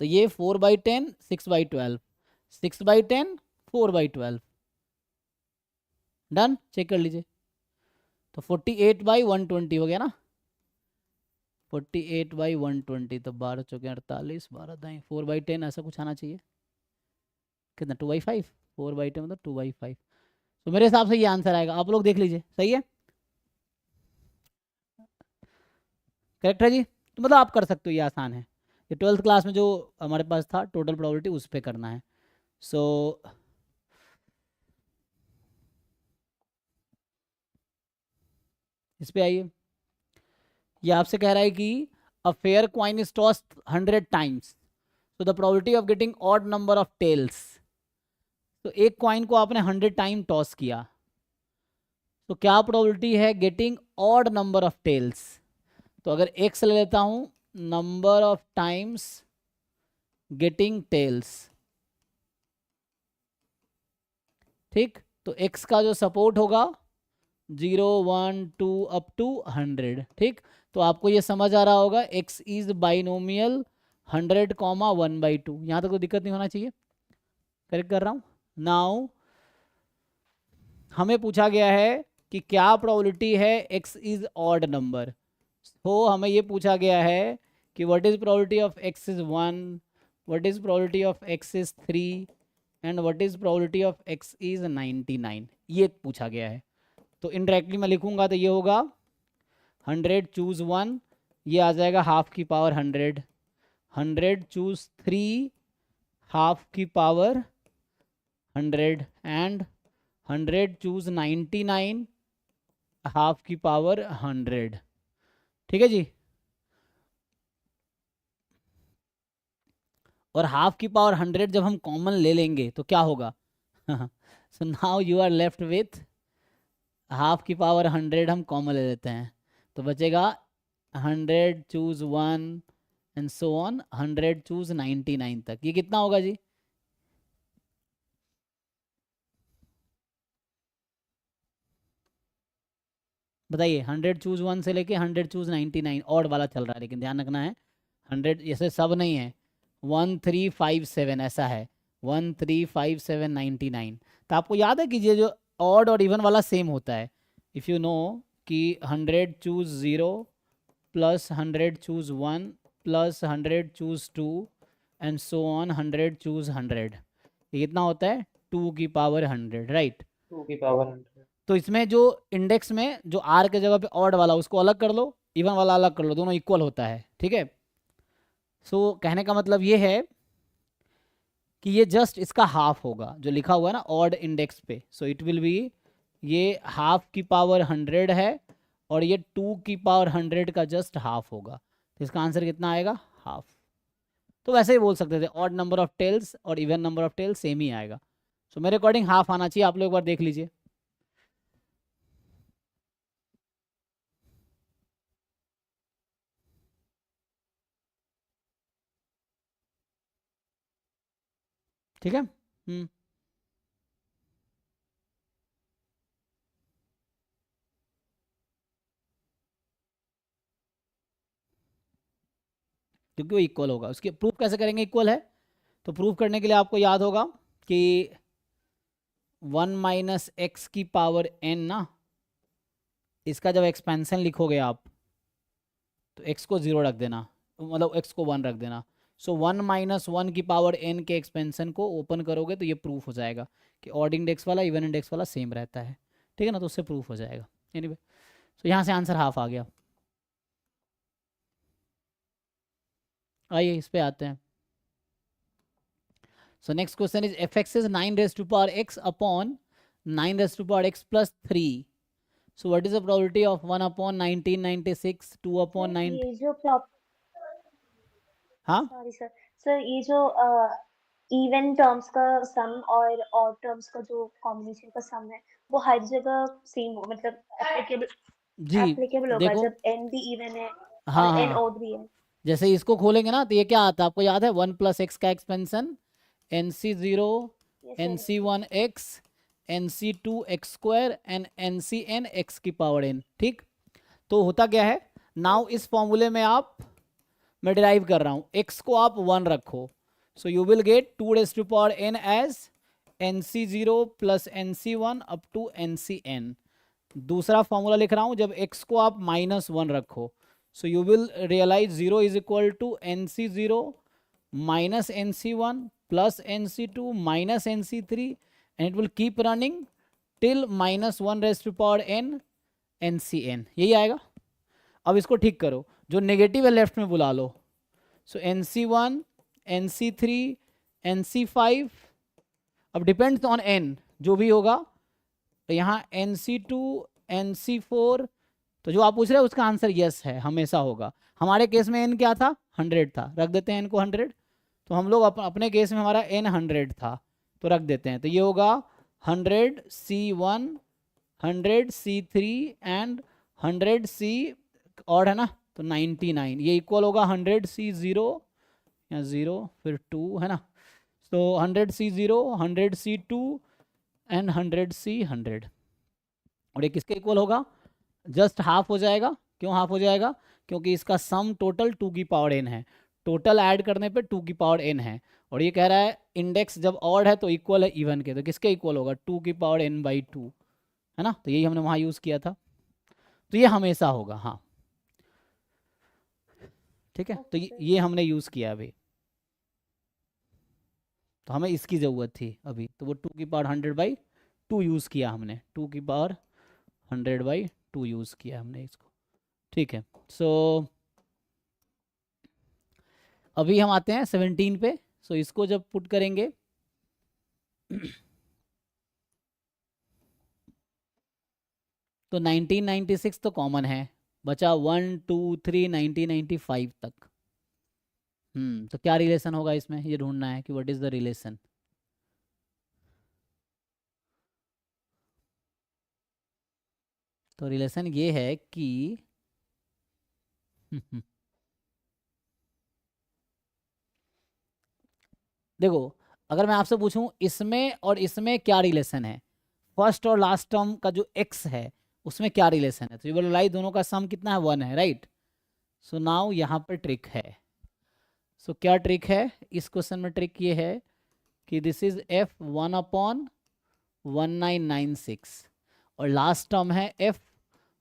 तो ये 4/10 6/12, 6/10 4/12, डन, चेक कर लीजिए। तो 48/120 हो गया ना, 48/120, तो 12 चौके 48, 12 दाएं 4/10, ऐसा कुछ आना चाहिए, कितना 2/5, 4/10 मतलब 2/5, तो मेरे हिसाब से ये आंसर आएगा, आप लोग देख लीजिए, सही है, करेक्ट है जी, तो मतलब आप कर सकते हो, ये आसान है, ये 12th क्लास में जो हमारे पास था टोटल प्रोबेबिलिटी उस पर करना है। सो इस पे आइए, ये आपसे कह रहा है कि a fair coin is tossed 100 times, so the probability of getting odd number of tails, तो एक कॉइन को आपने 100 टाइम टॉस किया, तो क्या प्रोबेबिलिटी है getting odd number of tails, तो अगर x ले लेता हूं, number of times getting tails, ठीक, तो x का जो सपोर्ट होगा 0 1 2 अप टू 100, ठीक, तो आपको ये समझ आ रहा होगा x इज बाइनोमियल 100, 1/2, यहाँ तक तो दिक्कत नहीं होना चाहिए, करेक्ट कर रहा हूँ। नाउ हमें पूछा गया है कि क्या प्रोबेबिलिटी है x इज ऑड नंबर, तो हमें ये पूछा गया है कि what is probability of x is 1, what is probability of x is 3 and what is probability of x is 99, ये पूछा गया है। तो इनडायरेक्टली मैं लिखूंगा तो ये होगा 100 चूज 1, ये आ जाएगा हाफ की पावर 100, 100 चूज 3 हाफ की पावर 100 एंड 100 चूज 99 हाफ की पावर 100, ठीक है जी, और हाफ की पावर 100 जब हम कॉमन ले लेंगे तो क्या होगा, so now you are left with half की पावर 100, हम कॉमन ले लेते हैं तो बचेगा 100 choose 1 and so on 100 choose 99 तक, ये कितना होगा जी, बताइए, 100 चूज 1 से लेके 100 चूज 99 ऑड वाला चल रहा है, लेकिन ध्यान रखना है 100 जैसे सब नहीं है, 1357 ऐसा है, 135799, तो आपको याद है कि ये जो ऑड और इवन वाला सेम होता है, इफ़ यू नो कि 100 choose 0 plus 100 choose 1 plus 100 choose 2 and so on 100 choose 100, ये कितना होता है 2 की पावर 100, राइट, 2 की पावर 100, तो इसमें जो इंडेक्स में जो आर के जगह पे ऑड वाला उसको अलग कर लो, इवन वाला अलग कर लो, दोनों इक्वल होता है, ठीक है। सो कहने का मतलब ये है कि ये जस्ट इसका हाफ होगा जो लिखा हुआ है ना ऑड इंडेक्स पे, सो इट विल बी, ये हाफ की पावर 100 है और ये 2 की पावर 100 का जस्ट हाफ होगा, तो इसका आंसर कितना आएगा, हाफ, तो वैसे ही बोल सकते थे ऑड नंबर ऑफ टेल्स और even number of tails same ही आएगा, सो मेरे अकॉर्डिंग हाफ आना चाहिए, आप लोग एक बार देख लीजिए, ठीक है। क्योंकि वो इक्वल होगा, उसके प्रूफ कैसे करेंगे इक्वल है, तो प्रूफ करने के लिए आपको याद होगा कि 1 माइनस एक्स की पावर n ना, इसका जब एक्सपेंशन लिखोगे आप तो x को 0 रख देना, मतलब x को 1 रख देना, सो 1 माइनस 1 की पावर n के एक्सपेंशन को ओपन करोगे तो ये प्रूफ हो जाएगा कि ऑड इंडेक्स वाला इवन इंडेक्स वाला सेम रहता है, ठीक है ना, तो उससे प्रूफ हो जाएगा, एनीवे, सो यहाँ से आंसर हाफ आ गया। आइए इस पे आते हैं, so next question is fx is 9 raised to power x upon 9 raised to power x plus 3, so what is the probability of 1 upon 1996, 2 upon 9, ये जो प्रॉप हाँ सॉरी सर, सर ये जो इवन टर्म्स का सम और ऑड टर्म्स का जो combination का सम है वो हर जगह सेम हो, मतलब एप्लीकेबल जी एप्लीकेबल होगा देखो, जब n भी इवन है हाँ और n हाँ, odd भी है। जैसे इसको खोलेंगे ना तो ये क्या आता है आपको याद है, 1 + x का expansion, NC0, yes yes. NC1x, NC2x² and NCn x की पावर n, ठीक। तो होता क्या है, नाउ ओके। इस फॉर्मूले में आप, मैं डिराइव कर रहा हूं, x को आप 1 रखो, so you will get 2n as NC0 + NC1 up to NCn। दूसरा फॉर्मूला लिख रहा हूं, जब x को आप -1 रखो, so you will realise 0 is equal to NC0 minus NC1 plus NC2 minus NC3 and it will keep running till -1 raised to power n NCn, यही आएगा। अब इसको ठीक करो, जो नेगेटिव है लेफ्ट में बुला लो, सो NC1, NC3, NC5, अब डिपेंड्स ऑन n जो भी होगा, तो यहाँ NC2, NC4, तो जो आप पूछ रहे हो उसका आंसर यस है, हमेशा होगा। हमारे केस में n क्या था, 100 था, रख देते हैं n को 100। तो हम लोग अपने केस में हमारा n 100 था, तो रख देते हैं, तो ये होगा 100C1, 100C3 एंड 100C, और है ना, तो 99, ये इक्वल होगा 100C0, या 0 फिर 2 है ना, तो 100C0, 100C2 एंड 100C100, और ये किसके इक्वल होगा, जस्ट हाफ हो जाएगा। क्यों हाफ हो जाएगा, क्योंकि इसका सम टोटल 2 की पावर n है, टोटल ऐड करने पे 2 की पावर n है, और ये कह रहा है इंडेक्स जब ऑड है तो इक्वल है इवन के, तो किसके इक्वल होगा, 2 की पावर n/2, है ना, तो यही हमने वहां यूज किया था, तो ये हमेशा होगा, हाँ ठीक है, तो अच्छा। ये हमने यूज किया अभी, तो हमें इसकी ज़रूरत थी अभी, तो वो 2 की पावर 100/2 यूज़ किया हमने, 2 की पावर 100/2 यूज़ किया हमने इसको, ठीक है। सो अभी हम आते हैं 17 पे, सो इसको जब पुट करेंगे तो 1996 तो कॉमन है, बचा 1 2 3 1995 तक। तो क्या रिलेशन होगा इसमें, ये ढूंढना है कि व्हाट इज द रिलेशन। तो रिलेशन ये है कि देखो, अगर मैं आपसे पूछूं इसमें और इसमें क्या रिलेशन है, फर्स्ट और लास्ट टर्म का जो x है उसमें क्या रिलेशन है, तो ये बोलो दोनों का सम कितना है, 1 है, राइट। सो नाउ यहाँ पर ट्रिक है, सो क्या ट्रिक है इस क्वेश्चन में, ट्रिक ये है कि दिस इज f 1/1996, और लास्ट टर्म है f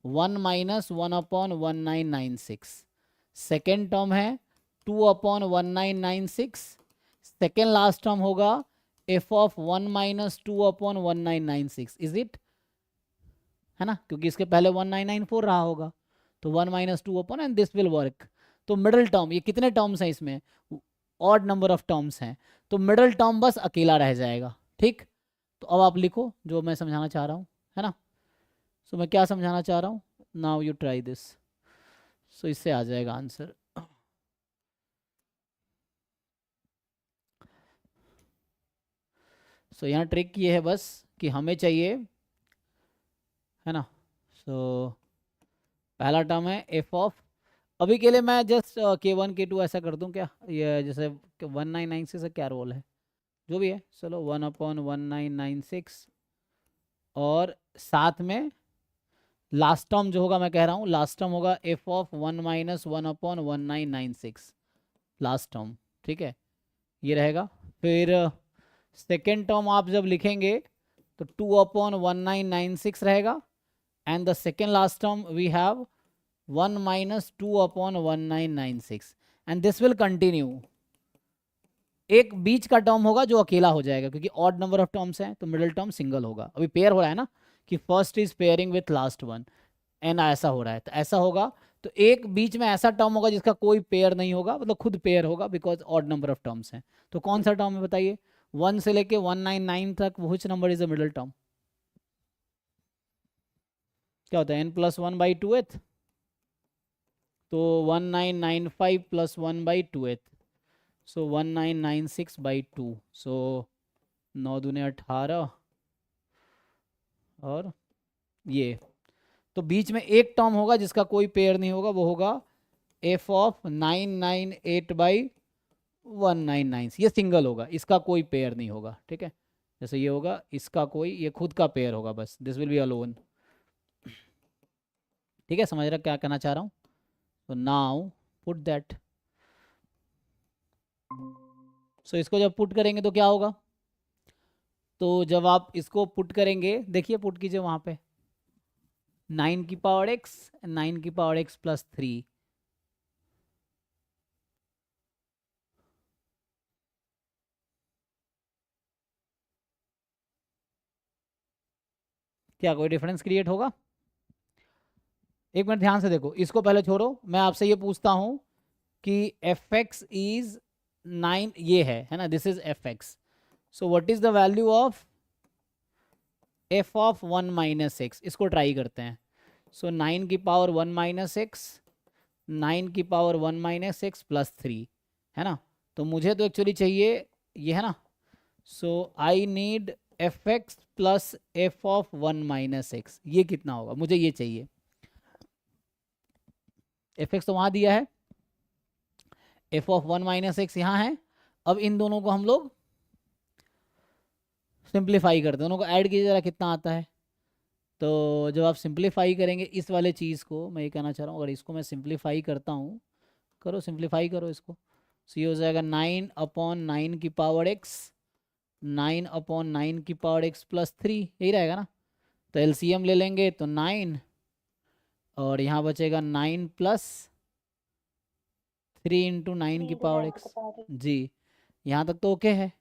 1 - 1/1996, सेकेंड टर्म है 2/1996, सेकेंड लास्ट टर्म होगा f of 1 - 2/1996, इज इट, है ना, क्योंकि इसके पहले 1994 रहा होगा, तो 1 - 2 upon and this will work. तो मिडल टर्म, ये कितने टर्म्स हैं इसमें, ऑड नंबर ऑफ टर्म्स हैं, तो मिडल टर्म बस अकेला रह जाएगा, ठीक। तो अब आप लिखो जो मैं समझाना चाह रहा हूँ, है ना, सो मैं क्या समझाना चाह रहा हूँ, नाउ यू ट्राई दिस, सो इससे आ जाएगा आंसर। सो यहाँ ट्रिक ये है बस कि हमें चाहिए, है ना, सो पहला टर्म है एफ ऑफ, अभी के लिए मैं जस्ट K1 K2 ऐसा कर दूं क्या, ये जैसे 1996 से क्या रोल है, जो भी है, चलो 1/1996, और साथ में लास्ट टर्म जो होगा, मैं कह रहा हूँ लास्ट टर्म होगा f ऑफ 1 - 1/1996, लास्ट टर्म, ठीक है, ये रहेगा। फिर सेकेंड टर्म आप जब लिखेंगे तो 2/1996 रहेगा, and the second last term we have 1 - 2/1996, and this will continue. एक बीच का टर्म होगा जो अकेला हो जाएगा, क्योंकि ऑड नंबर ऑफ टर्म्स हैं, तो मिडिल टर्म सिंगल होगा। अभी पेयर हो रहा है ना, कि first is pairing with last one, and ऐसा हो रहा है, तो ऐसा होगा, तो एक बीच में ऐसा टर्म होगा जिसका कोई पेयर नहीं होगा, मतलब खुद पेयर होगा, because odd number of terms हैं। तो कौन सा टर्म है बताइए, 1 से लेके 199 तक, which number is the middle term, क्या होता है, n+1/2th, तो 1995 + 1/2th, सो 1996/2, सो 9 दूने 18, और ये, तो बीच में एक टर्म होगा जिसका कोई पेयर नहीं होगा, वो होगा एफ ऑफ 998/199, ये सिंगल होगा, इसका कोई पेयर नहीं होगा, ठीक है। जैसे ये होगा, इसका कोई, ये खुद का पेयर होगा बस, दिस विल बी अलोन, ठीक है। समझ रहा क्या कहना चाह रहा हूँ? तो नाउ पुट दैट, सो इसको जब पुट करेंगे तो क्या होगा? तो जब आप इसको पुट करेंगे, देखिए पुट कीजिए वहां पे, 9 की पावर x, 9 की पावर x प्लस 3, क्या कोई डिफरेंस क्रिएट होगा? एक मिनट ध्यान से देखो, इसको पहले छोड़ो, मैं आपसे ये पूछता हूं कि एफ एक्स इज 9, ये है ना, this is F x, so what is the value of F of 1 minus x? इसको ट्राई करते हैं। सो 9 की पावर 1 माइनस एक्स, 9 की पावर 1 माइनस एक्स प्लस 3, है ना। तो मुझे तो एक्चुअली चाहिए ये, है ना। So I need F x plus F of 1 minus x, ये कितना होगा? मुझे ये चाहिए। एफ एक्स तो वहाँ दिया है, एफ ऑफ 1 माइनस एक्स यहाँ है। अब इन दोनों को हम लोग सिंप्लीफाई करते हैं, दोनों को ऐड कीजिए जरा, कितना आता है। तो जब आप सिंप्लीफाई करेंगे इस वाले चीज़ को, मैं ये कहना चाह रहा हूँ, अगर इसको मैं सिंप्लीफाई करता हूँ, करो सिंप्लीफाई करो इसको, सो ये हो जाएगा 9/9 की पावर एक्स, 9/9 की पावर एक्स प्लस 3, यही रहेगा ना। तो एलसीएम ले लेंगे तो 9, और यहाँ बचेगा 9 प्लस 3 इंटू 9 की पावर एक्स। जी, यहाँ तक तो ओके है,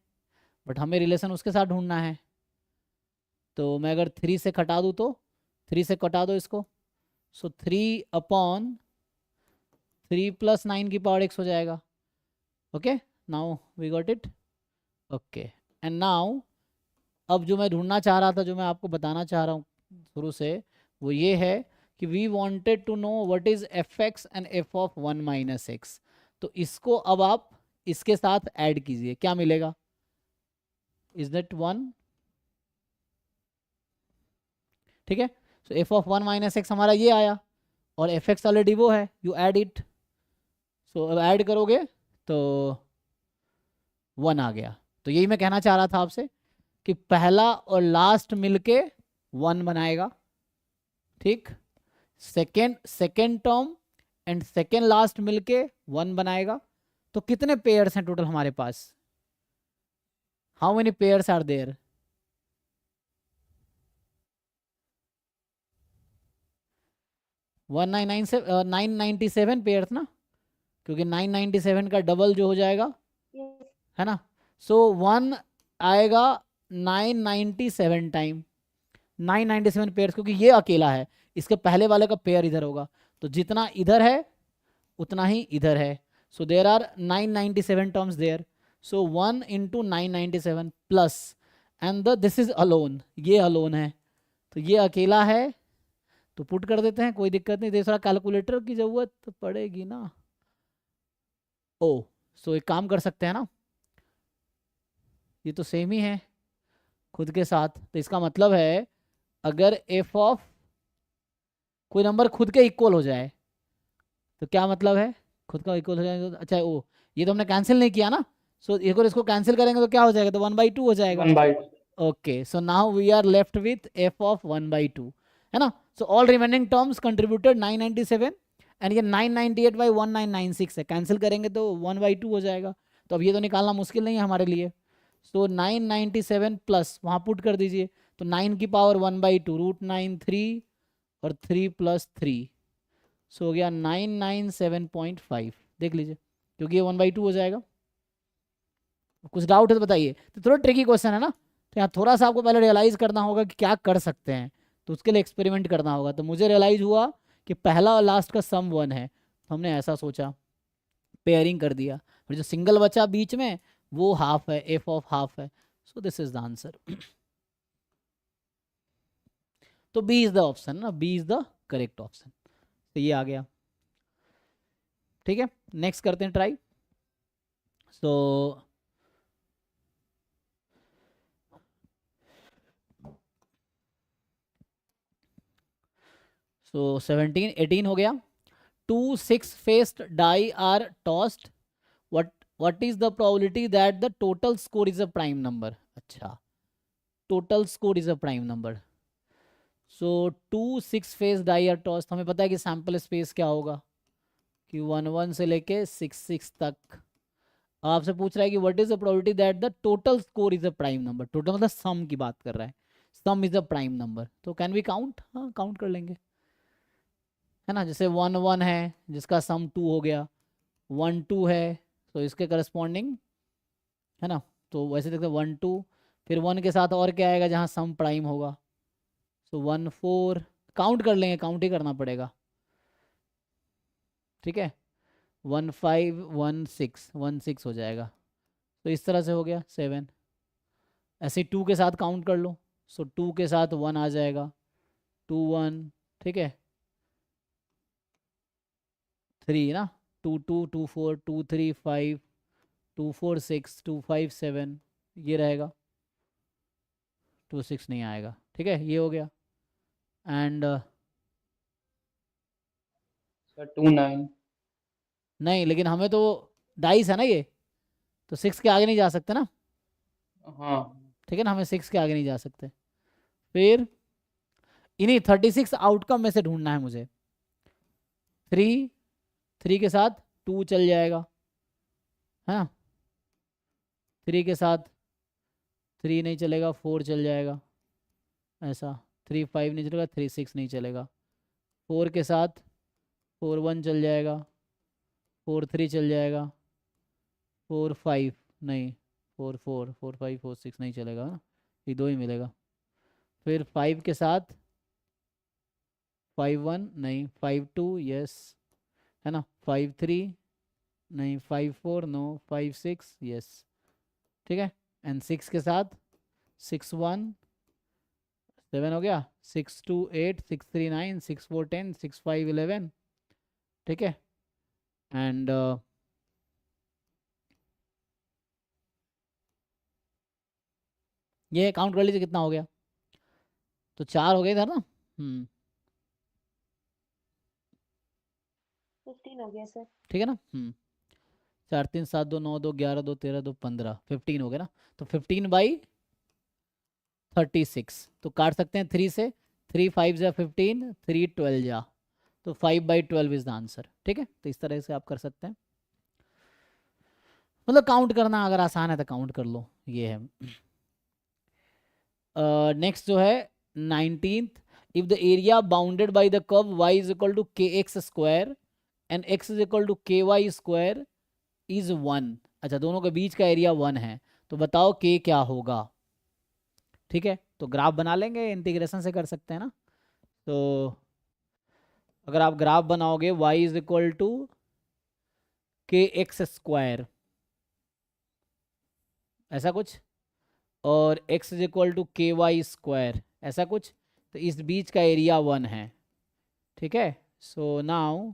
बट हमें रिलेशन उसके साथ ढूंढना है। तो मैं अगर 3 से कटा दूँ तो 3 से कटा दो इसको, सो 3/3 प्लस 9 की पावर एक्स हो जाएगा। Okay, now we got it. Okay, and now अब जो मैं ढूंढना चाह रहा था, जो मैं आपको बताना चाह रहा हूँ शुरू से, वो ये है कि we wanted to know what is F X and F of 1 minus X. तो इसको अब आप इसके साथ ऐड कीजिए, क्या मिलेगा? Is that 1? ठीक है, सो एफ ऑफ 1 माइनस एक्स हमारा ये आया, और एफ एक्स ऑलरेडी वो है, यू ऐड इट। सो अब ऐड करोगे तो 1 आ गया। तो यही मैं कहना चाह रहा था आपसे कि पहला और लास्ट मिलके 1 बनाएगा, ठीक। Second term and second last मिलके 1 बनाएगा। तो कितने पेयर्स हैं टोटल हमारे पास? How many pairs are there? 997 pairs ना, क्योंकि 997 का डबल जो हो जाएगा, है ना। सो 1 आएगा 997 टाइम, 997 पेयर्स, क्योंकि ये अकेला है, इसके पहले वाले का पेयर इधर होगा, तो जितना इधर है उतना ही इधर है। So there are 997 terms there, so 1 into 997 plus, and this is alone, ये अलोन है, तो ये अकेला है, तो पुट कर देते हैं, कोई दिक्कत नहीं। दूसरा कैलकुलेटर की जरूरत तो पड़ेगी ना। ओ, सो एक काम कर सकते हैं ना, ये तो सेम ही है खुद के साथ, तो इसका मतलब है अगर एफ ऑफ कोई नंबर खुद के इक्वल हो जाए, तो क्या मतलब है? खुद का इक्वल हो जाए तो, अच्छा ओ, ये तो हमने कैंसिल नहीं किया ना, सो एक और इसको कैंसिल करेंगे तो क्या हो जाएगा? तो 1/2 हो जाएगा। 1/2। Okay, so now we are left with F of 1/2, है ना। So all remaining terms contributed 997, and ये 998/1996 है, कैंसिल करेंगे तो 1/2 हो जाएगा। तो अब ये तो निकालना मुश्किल नहीं है हमारे लिए। सो 997 प्लस वहाँ पुट कर दीजिए, तो 9 की पावर 1/2 √9 3 और 3 प्लस 3, सो हो गया 997.5, देख लीजिए, क्योंकि ये 1/2 हो जाएगा। कुछ डाउट है तो बताइए। तो थोड़ा ट्रिकी क्वेश्चन है ना, तो यहाँ थोड़ा सा आपको पहले रियलाइज़ करना होगा कि क्या कर सकते हैं, तो उसके लिए एक्सपेरिमेंट करना होगा। तो मुझे रियलाइज़ हुआ कि पहला और लास्ट का सम 1 है, तो हमने ऐसा सोचा, पेयरिंग कर दिया, और जो सिंगल बचा बीच में वो हाफ है, एफ ऑफ हाफ है, so this is the answer. तो बी इज द ऑप्शन ना, B is the correct option, तो ये आ गया। ठीक है, नेक्स्ट करते हैं ट्राई। सो सो 17 18 हो गया. 2 6-faced die are tossed. What is the probability that the total score is a prime number? अच्छा, total score is a prime number. So 2 6-faced die are tossed. हमें पता है कि सैम्पल स्पेस क्या होगा, कि 1 1 से लेके 6 6 तक. आपसे पूछ रहा है कि what is the probability that the total score is a prime number. Total मतलब सम की बात कर रहा है. सम इज अ प्राइम नंबर. तो कैन वी काउंट? हाँ, काउंट कर लेंगे, है ना. जैसे 1 1 है जिसका सम 2 हो गया, 1 2 है तो इसके करस्पॉन्डिंग, है ना. तो वैसे देखते हैं 1 2, फिर 1 के साथ और क्या आएगा जहाँ सम प्राइम होगा. सो 1 4. काउंट कर लेंगे, काउंट ही करना पड़ेगा. ठीक है. 1 5 1 6 1 6 हो जाएगा. तो इस तरह से हो गया 7. ऐसे 2 के साथ काउंट कर लो. सो 2 के साथ 1 आ जाएगा, 2 1. ठीक है. 3 ना, 2 2 2 4 2 3 5 2 4 6 2 5 7 ये रहेगा. 2 6 नहीं आएगा. ठीक है, ये हो गया. And sir 2 9. नहीं, लेकिन हमें तो डाइस है ना ये, तो 6 के आगे नहीं जा सकते ना. हाँ ठीक है ना, हमें 6 के आगे नहीं जा सकते. फिर इन्हीं 36 आउटकम में से ढूंढना है मुझे. 3 3 के साथ 2 चल जाएगा, है ना. 3 के साथ 3 नहीं चलेगा, 4 चल जाएगा ऐसा. 3 5 नहीं चलेगा, 3 6 नहीं चलेगा. 4 के साथ 4 1 चल जाएगा, 4 3 चल जाएगा, 4 5 नहीं, 4 4 4 5 4 6 नहीं चलेगा ना, ये दो ही मिलेगा. फिर 5 के साथ 5 1 नहीं, 5 2 यस, है ना. 5 3 नहीं, 5 4 नो, 5 6 यस. ठीक है. एंड 6 के साथ 6 1 7 हो गया. 6 2 8 6 3 9 6 4 10 6 5 11. ठीक है. एंड ये काउंट कर लीजिए कितना हो गया. तो 4 हो गए इधर ना. 15 हो गया सर. ठीक है ना. 4 3 7 2 9 2 11 2 13 2 15 15 हो गया ना. तो 15/36. तो काट सकते हैं 3 से. 3 5 जा 15, 3 12 जा, तो 5/12 इज द आंसर. ठीक है. तो इस तरह से आप कर सकते हैं. मतलब काउंट करना अगर आसान है तो काउंट कर लो, ये है. नेक्स्ट जो है 19th. If the area bounded by the curve y is equal to kx square and x is equal to ky square is 1. अच्छा, दोनों के बीच का एरिया 1 है, तो बताओ k क्या होगा. ठीक है. तो ग्राफ बना लेंगे, इंटीग्रेशन से कर सकते हैं ना. तो अगर आप ग्राफ बनाओगे y is equal to kx square ऐसा कुछ, और x is equal to ky square ऐसा कुछ, तो इस बीच का एरिया 1 है. ठीक है. सो नाउ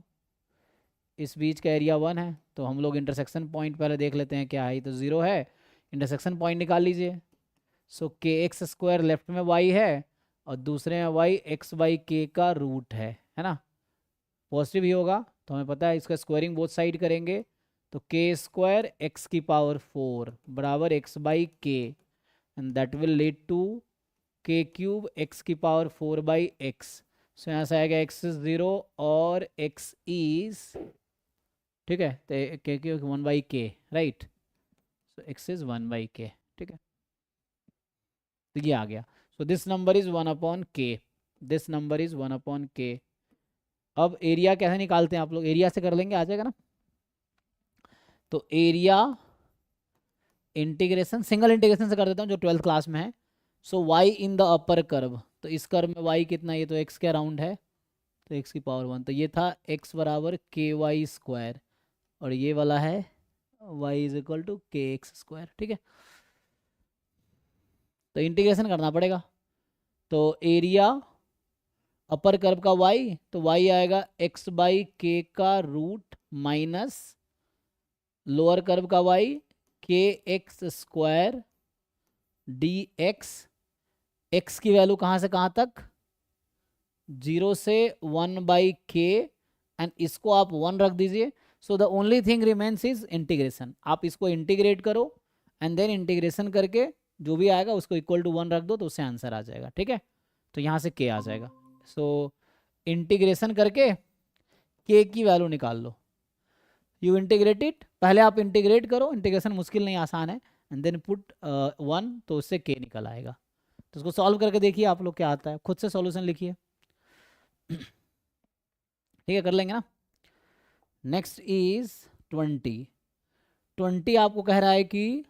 इस बीच का एरिया 1 है, तो हम लोग इंटरसेक्शन पॉइंट पहले देख लेते हैं क्या है. तो 0 है, इंटरसेक्शन पॉइंट निकाल लीजिए. सो kx स्क्वायर लेफ्ट में y है और दूसरे में y x/k का रूट है ना. पॉजिटिव ही होगा, तो हमें पता है इसका स्क्वायरिंग बोथ साइड करेंगे, तो k स्क्वायर x की पावर 4 बराबर x/k, and that will lead to k cube x की पावर 4/x. सो यहाँ से आएगा x इज 0 और x इज, ठीक है, तो k cube 1/k, right. So x is 1/k. ठीक है. तो ये आ गया. So this number is 1/k. This number is 1/k. अब एरिया कैसे निकालते हैं आप लोग? एरिया से कर लेंगे, आ जाएगा ना. तो एरिया इंटीग्रेशन, सिंगल इंटीग्रेशन से कर देता हूँ जो 12th क्लास में है. सो y in the upper curve, तो इस कर्व में y कितना, ये तो x के अराउंड है, तो x की पावर 1. तो ये था x बराबर ky स्क्वायर, और ये वाला है y is equal to kx square. ठीक है. तो इंटीग्रेशन करना पड़ेगा. तो एरिया अपर कर्व का y, तो y आएगा x/k का रूट माइनस लोअर कर्व का y kx square dx. x की वैल्यू कहाँ से कहाँ तक, 0 से 1/k एंड इसको आप 1 रख दीजिए. So the only thing remains is integration. आप इसको इंटीग्रेट करो एंड देन इंटीग्रेशन करके जो भी आएगा उसको इक्वल टू 1 रख दो तो उससे आंसर आ जाएगा. ठीक है, तो यहाँ से k आ जाएगा. सो इंटीग्रेशन करके k की वैल्यू निकाल लो. यू इंटीग्रेट इट, पहले आप इंटीग्रेट करो, इंटीग्रेशन मुश्किल नहीं आसान है, एंड देन पुट 1 तो उससे k निकल आएगा. तो उसको सॉल्व करके देखिए आप लोग क्या आता है, खुद से सॉल्यूशन लिखिए. ठीक है, कर लेंगे ना. नेक्स्ट इज 20 आपको कह रहा है कि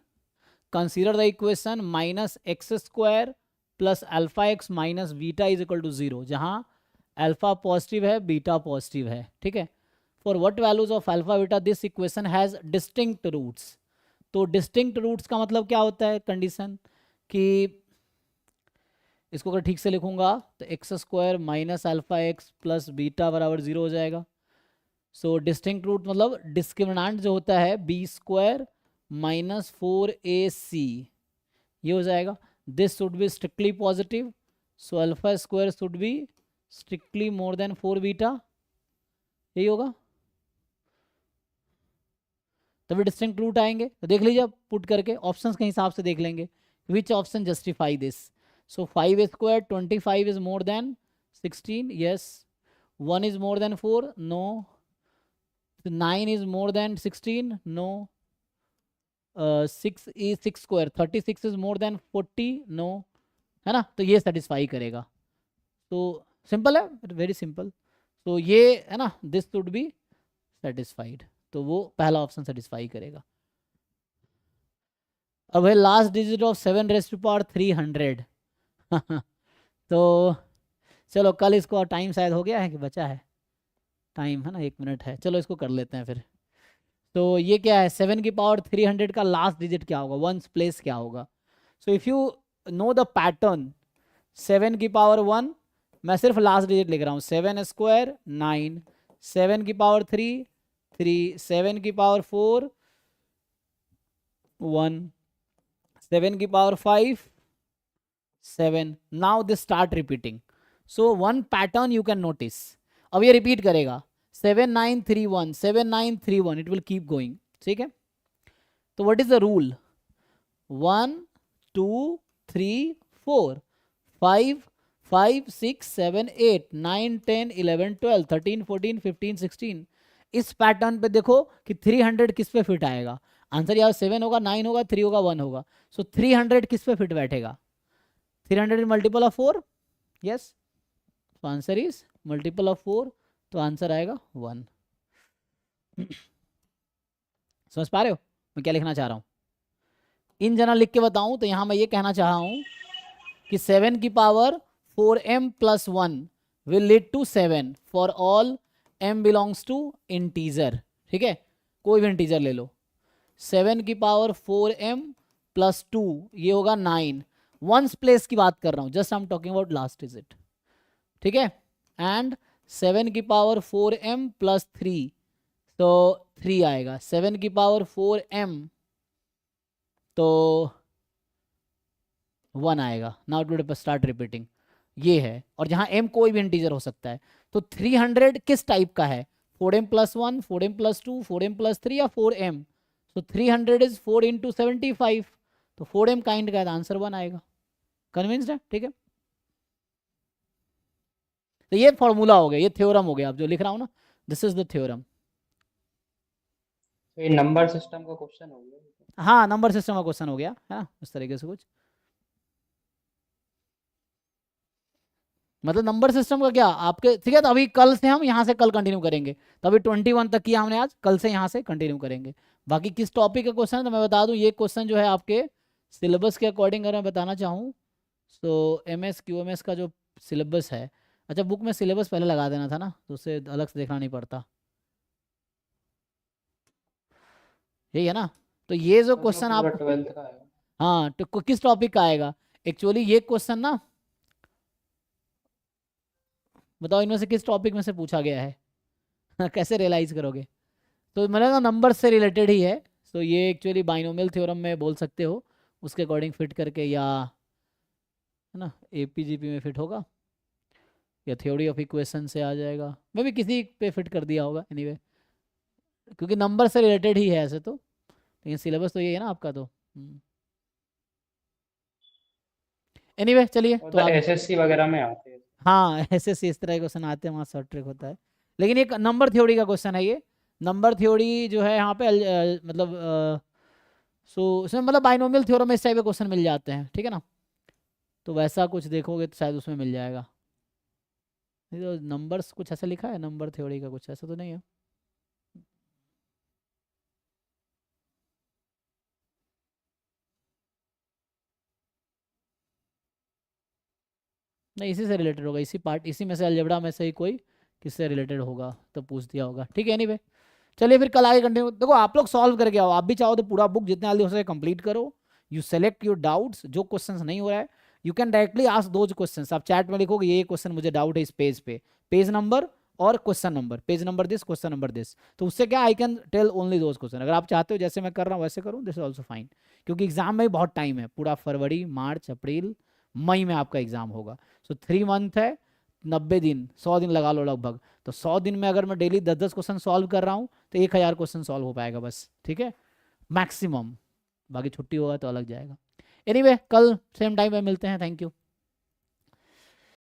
consider the equation -x² plus alpha X minus beta is equal to 0, जहाँ अल्फा पॉजिटिव है बीटा पॉजिटिव है. ठीक है, for what values of alpha beta this equation has distinct roots. तो डिस्टिंक्ट रूट्स का मतलब क्या होता है, कंडीशन कि इसको अगर ठीक से लिखूंगा तो x² minus alpha x plus beta बराबर 0 हो जाएगा. सो डिस्टिंक्ट रूट मतलब डिस्क्रिमिनेंट जो होता है b² माइनस 4ac ये हो जाएगा. This should be strictly positive, so alpha square should be strictly more than 4 beta, यही होगा. तभी डिस्टिंक्ट रूट आएंगे. तो देख लीजिए पुट करके ऑप्शंस के हिसाब से देख लेंगे which option justify this. So 5² 25 is more than 16, yes. 1 is more than 4, no. 9 is more than 16, no. 6 is 6², 36 is more than 40, no. है ना, तो ये सेटिस्फाई करेगा. तो सिंपल है, वेरी सिंपल. तो ये है ना, दिस शुड बी सेटिस्फाइड, तो वो पहला ऑप्शन सेटिस्फाई करेगा. अब है लास्ट डिजिट ऑफ 7⁻³ 300. तो चलो कल इसको, टाइम शायद हो गया है कि बचा है टाइम, है ना, 1 मिनट है. चलो इसको कर लेते हैं फिर. तो ये क्या है, 7⁻³ का लास्ट डिजिट क्या होगा, वंस प्लेस क्या होगा. So if you know the pattern, 7⁻1 मैं सिर्फ लास्ट डिजिट लिख रहा हूँ, 7² 9, 7⁻3 3, 7⁻4 1, 7⁻5 7. Now this start repeating. So one pattern you can notice. अब ये रिपीट करेगा 7 9 3 1, 7 9 3 1, इट विल कीप गोइंग. ठीक है, तो व्हाट इज द रूल, 1 2 3 4 5 5 6 7 8 9 10 11 12 13 14 15 16. इस पैटर्न पे देखो कि 300 किस पे फिट आएगा. आंसर यार 7 होगा, 9 होगा, 3 होगा, 1 होगा. सो 300 किस पे फिट बैठेगा, 300 इज मल्टीपल ऑफ 4, यस. तो आंसर इज मल्टीपल ऑफ 4, तो आंसर आएगा 1. समझ पा रहे हो मैं क्या लिखना चाह रहा हूँ. इन जनरल लिख के बताऊं तो यहाँ मैं ये कहना चाह रहा हूँ कि 7⁻4m + 1 will lead to 7 for all m belongs to integer. ठीक है, कोई भी इंटीजर ले लो. 7⁻4m + 2 ये होगा 9. वंस प्लेस की बात कर रहा हूँ, just I am talking about last digit. ठीक है, एंड 7⁻4m + 3, तो 3 आएगा. 7⁻4m तो 1 आएगा. Now to start repeating. ये है, और जहाँ m कोई भी इंटीजर हो सकता है. तो 300 किस टाइप का है, 4m + 1, 4m + 2, 4m + 3 या 4m. तो 300 इज 4 × 75, तो 4m काइंड का आंसर 1 आएगा. कन्विंस्ड है. ठीक है, तो ये फॉर्मूला हो गया, ये थ्योरम हो गया. अब जो लिख रहा हूँ ना, दिस इज द थ्योरम. तो ये नंबर सिस्टम का क्वेश्चन हो गया. हाँ, नंबर सिस्टम का क्वेश्चन हो गया है ना, इस तरीके से कुछ. मतलब नंबर सिस्टम का क्या आपके, ठीक है. तो अभी कल से हम यहाँ से कल कंटिन्यू करेंगे. तो अभी 21 तक किया हमने आज, कल से यहाँ से कंटिन्यू करेंगे. बाकी किस टॉपिक का क्वेश्चन है तो मैं बता दूं, ये क्वेश्चन जो है आपके सिलेबस के अकॉर्डिंग अगर मैं बताना चाहूँ तो MS QMS का जो सिलेबस है, अच्छा बुक में सिलेबस पहले लगा देना था ना, तो उससे अलग से देखना नहीं पड़ता. यही है ना. तो ये जो क्वेश्चन आप, 12th का है. हाँ, तो किस टॉपिक का आएगा एक्चुअली ये क्वेश्चन ना, बताओ इनमें से किस टॉपिक में से पूछा गया है. कैसे रियलाइज करोगे. तो मतलब ना नंबर से रिलेटेड ही है. तो ये एक्चुअली बाइनोमियल थ्योरम में बोल सकते हो, उसके अकॉर्डिंग फिट करके, या है ना APGP में फिट होगा. या थ्योरी ऑफ इक्वेशन से आ जाएगा, मैं भी किसी पे फिट कर दिया होगा एनीवे, क्योंकि नंबर से रिलेटेड ही है ऐसे तो, लेकिन सिलेबस तो ये है ना आपका तो। एनीवे चलिए तो मतलब आगे। एसएससी वगैरह में आते हैं। हाँ ऐसे इस तरह के क्वेश्चन आते हैं, वहाँ शॉर्ट ट्रिक होता है, लेकिन एक नंबर थ्योरी का क्वेश्चन है ये। नंबर थ्योरी जो है यहाँ पे मतलब सो इसमें मतलब बाइनोमियल थ्योरम में इस टाइप के क्वेश्चन मिल जाते हैं, ठीक है ना, तो वैसा कुछ देखोगे तो शायद उसमें मिल जाएगा। नहीं तो नंबर्स कुछ ऐसा लिखा है नंबर थ्योरी का, कुछ ऐसा तो नहीं है। नहीं इसी से रिलेटेड होगा, इसी पार्ट, इसी में से अलजेब्रा में से ही कोई किससे रिलेटेड होगा तो पूछ दिया होगा, ठीक है। एनीवे चलिए फिर कल आगे कंटिन्यू। देखो आप लोग सॉल्व करके आओ, आप भी चाहो तो पूरा बुक जितना जल्दी हो सके कंप्लीट करो। यू सेलेक्ट योर डाउट्स, जो क्वेश्चंस नहीं हो रहा है you can directly ask those questions. आप चैट में लिखोगे ये क्वेश्चन मुझे डाउट है इस पेज पे, पेज नंबर और question number, page number this question number this, तो उससे क्या I can tell only those question. अगर आप चाहते हो जैसे मैं कर रहा हूँ वैसे करूँ, दिस इज ऑल्सो फाइन, क्योंकि एग्जाम में बहुत टाइम है, पूरा फरवरी मार्च अप्रैल मई में आपका एग्जाम होगा। सो 3 मंथ है, 90 दिन 100 दिन लगा लो लगभग, तो 100 दिन में अगर मैं डेली 10-10 क्वेश्चन सॉल्व कर रहा हूँ तो 1000 क्वेश्चन सॉल्व हो पाएगा बस, ठीक है, मैक्सिमम। बाकी छुट्टी होगा तो अलग जाएगा। एनीवे कल सेम टाइम पे मिलते हैं, थैंक यू।